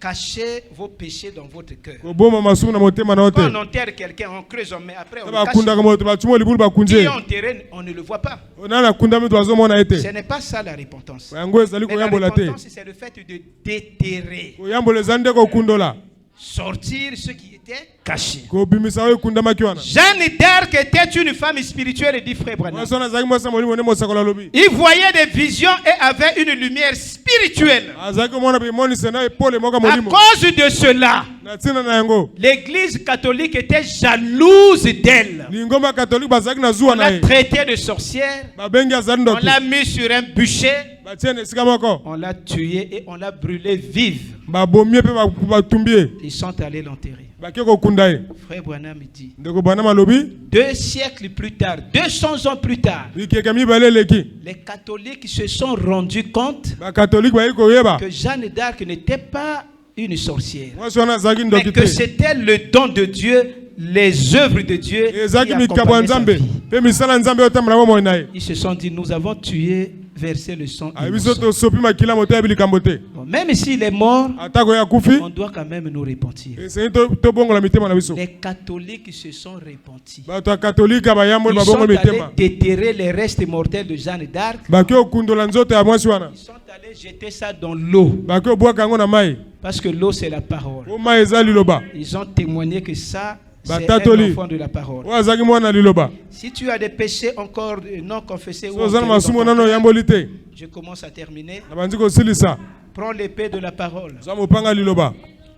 S1: Cachez vos péchés dans votre cœur.
S2: koboma masumu na motema na yo
S1: Quand
S2: te
S1: on enterre quelqu'un, on creuse, mais après on le
S2: bakundaka
S1: cache.
S2: moto bacuma libulu bakunzi
S1: Qui
S2: ye
S1: est enterré, on ne le voit pas.
S2: onana akunda mitu bazomona ye te
S1: Ce n'est pas ça la repentance.
S2: yango ezali
S1: Mais la
S2: koyambola te
S1: repentance, c'est le fait de déterrer,
S2: koyambola ezali nde kokundola
S1: sortir ce qui était caché.
S2: kobimisa oyo ekundamaki wana
S1: Jeanne d'Arc était une femme spirituelle, dit Frère Branham.
S2: mwasi wana azalaki mwasi ya molimo nde mosakola alobi
S1: Il voyait des visions et avait une lumière spirituelle.
S2: azalaki komona bimonise na epole moko ya
S1: À
S2: molimo
S1: cause de cela,
S2: na ntina na yango
S1: l'Église catholique était jalouse d'elle.
S2: lingomba katolike bazalaki na zuwa
S1: On
S2: na
S1: l'a
S2: ye
S1: traitée de sorcière.
S2: babengi azali
S1: On
S2: ndoki
S1: l'a mis sur un bûcher.
S2: batie na esika moko
S1: On l'a tuée et on l'a brûlée vive.
S2: babomie mpe batumbi ye
S1: Ils sont allés l'enterrer.
S2: bake kokunda ye
S1: Frère Branham dit,
S2: ndeko banama alobi
S1: 2 siècles plus tard, 200 ans plus tard,
S2: bikeke mibale eleki
S1: les catholiques se sont rendus compte
S2: bakatolike bayei koyeba
S1: que Jeanne d'Arc n'était pas une sorcière,
S2: mwasi wana azalaki
S1: mais
S2: ndoki
S1: que
S2: te
S1: c'était le don de Dieu, les œuvres de Dieu qui
S2: ezalaki mikabo ya
S1: accompagnaient sa
S2: nzambe
S1: vie.
S2: mpe misala ya nzambe oyo otambola bomoi na ye
S1: Ils se sont dit, nous avons tué, versé le sang.
S2: ayebi so
S1: innocent.
S2: tosopi makila moto ya bilikambo te
S1: Bon, même s'il est mort,
S2: atako ye akufi
S1: on doit quand même nous repentir.
S2: esengeli tobongola mitema na biso
S1: Les catholiques se sont repentis.
S2: bato ya katolika bayamboli
S1: Ils sont
S2: babongoli
S1: allés
S2: mitema
S1: déterrer les restes mortels de Jeanne d'Arc.
S2: bake okundola nzoto ya mwasi wana
S1: Ils sont allés jeter ça dans l'eau.
S2: bake obwaka yango na mai
S1: Parce que l'eau, c'est la parole.
S2: o mai eza liloba
S1: Ils ont témoigné que ça, c'est un
S2: Batatoli.
S1: enfant de la parole.
S2: oyo azalaki mwana liloba
S1: Si tu as des péchés encore non confessés, ou
S2: so oza na
S1: enterrés dans
S2: masumu
S1: ton
S2: nano
S1: cœur,
S2: oyamboli te
S1: je commence à terminer.
S2: na bandi kosilisa
S1: Prends l'épée de la parole.
S2: zwa mopanga liloba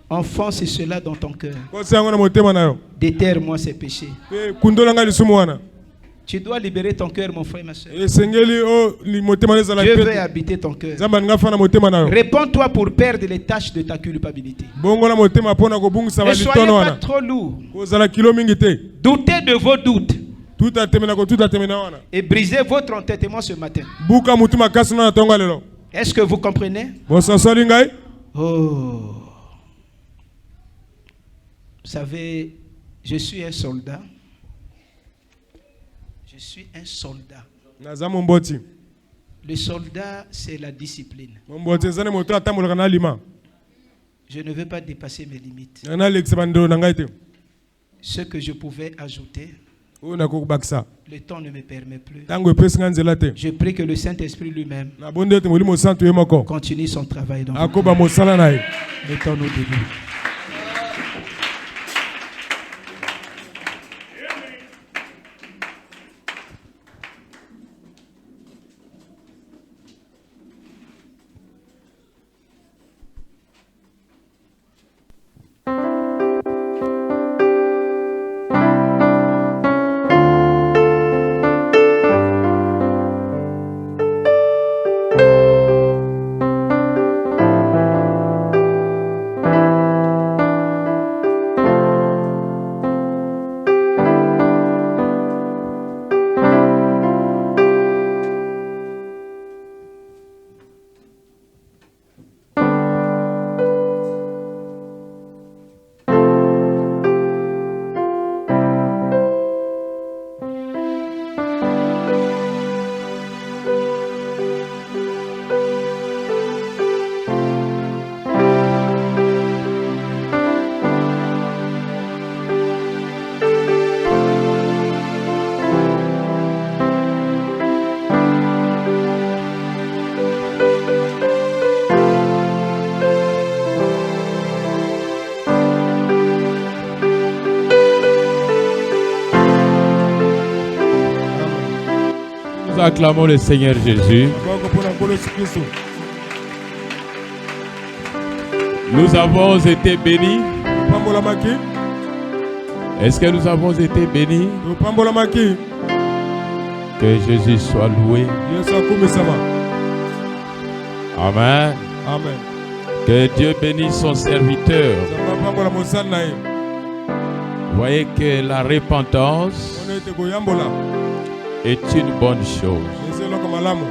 S1: Enfonce cela dans ton cœur.
S2: kosi yango na motema na yo
S1: Déterre-moi ces péchés.
S2: mpe kundolanga lisumu wana
S1: Tu dois libérer ton cœur, mon frère, ma soeur.
S2: esengeli o motema na ezala
S1: Dieu veut
S2: pete
S1: habiter ton cœur.
S2: nzambe alingi afa na motema na yo
S1: Réponds-toi pour perdre les tâches de ta culpabilité.
S2: bongo na motema mpo na kobungisa
S1: Ne soyez
S2: balitono
S1: pas
S2: wana
S1: trop lourd.
S2: kozala kilo mingi te
S1: Doutez de vos doutes
S2: tuta temena kotuta temena wana
S1: et brisez votre entêtement ce matin.
S2: buka mutu makasi no na tongo lelo
S1: Est-ce que vous comprenez?
S2: bosasoli ngai
S1: Oh. Vous savez, je suis un soldat. Je suis un soldat.
S2: naza momboti
S1: Le soldat, c'est la discipline.
S2: momboti ezali moto atambolaka na alima
S1: Je ne veux pas dépasser mes limites.
S2: na nalekisa bandelo na ngai te
S1: Ce que je pouvais ajouter,
S2: oyo nakokobakisa
S1: le temps ne me permet plus.
S2: ntango epesi ngai nzela te
S1: Je prie que le Saint-Esprit lui-même
S2: nabondi ete molimo santu ye moko
S1: continue son travail dans nous.
S2: akoba mosala na ye
S1: Mettons-nous debout.
S3: Nous acclamons le Seigneur Jésus.
S2: bongo mpona nkolo yesu kristo
S3: Nous avons été bénis.
S2: topambolamaki
S3: Est-ce que nous avons été bénis?
S2: topambolamaki
S3: Que Jésus soit loué.
S2: yesu akumisama
S3: Amen.
S2: amen
S3: Que Dieu bénisse son serviteur.
S2: nzambe apambola mosali na ye
S3: Voyez que la repentance
S2: mpona ete koyambola
S3: est une bonne chose.
S2: eza eloko malamu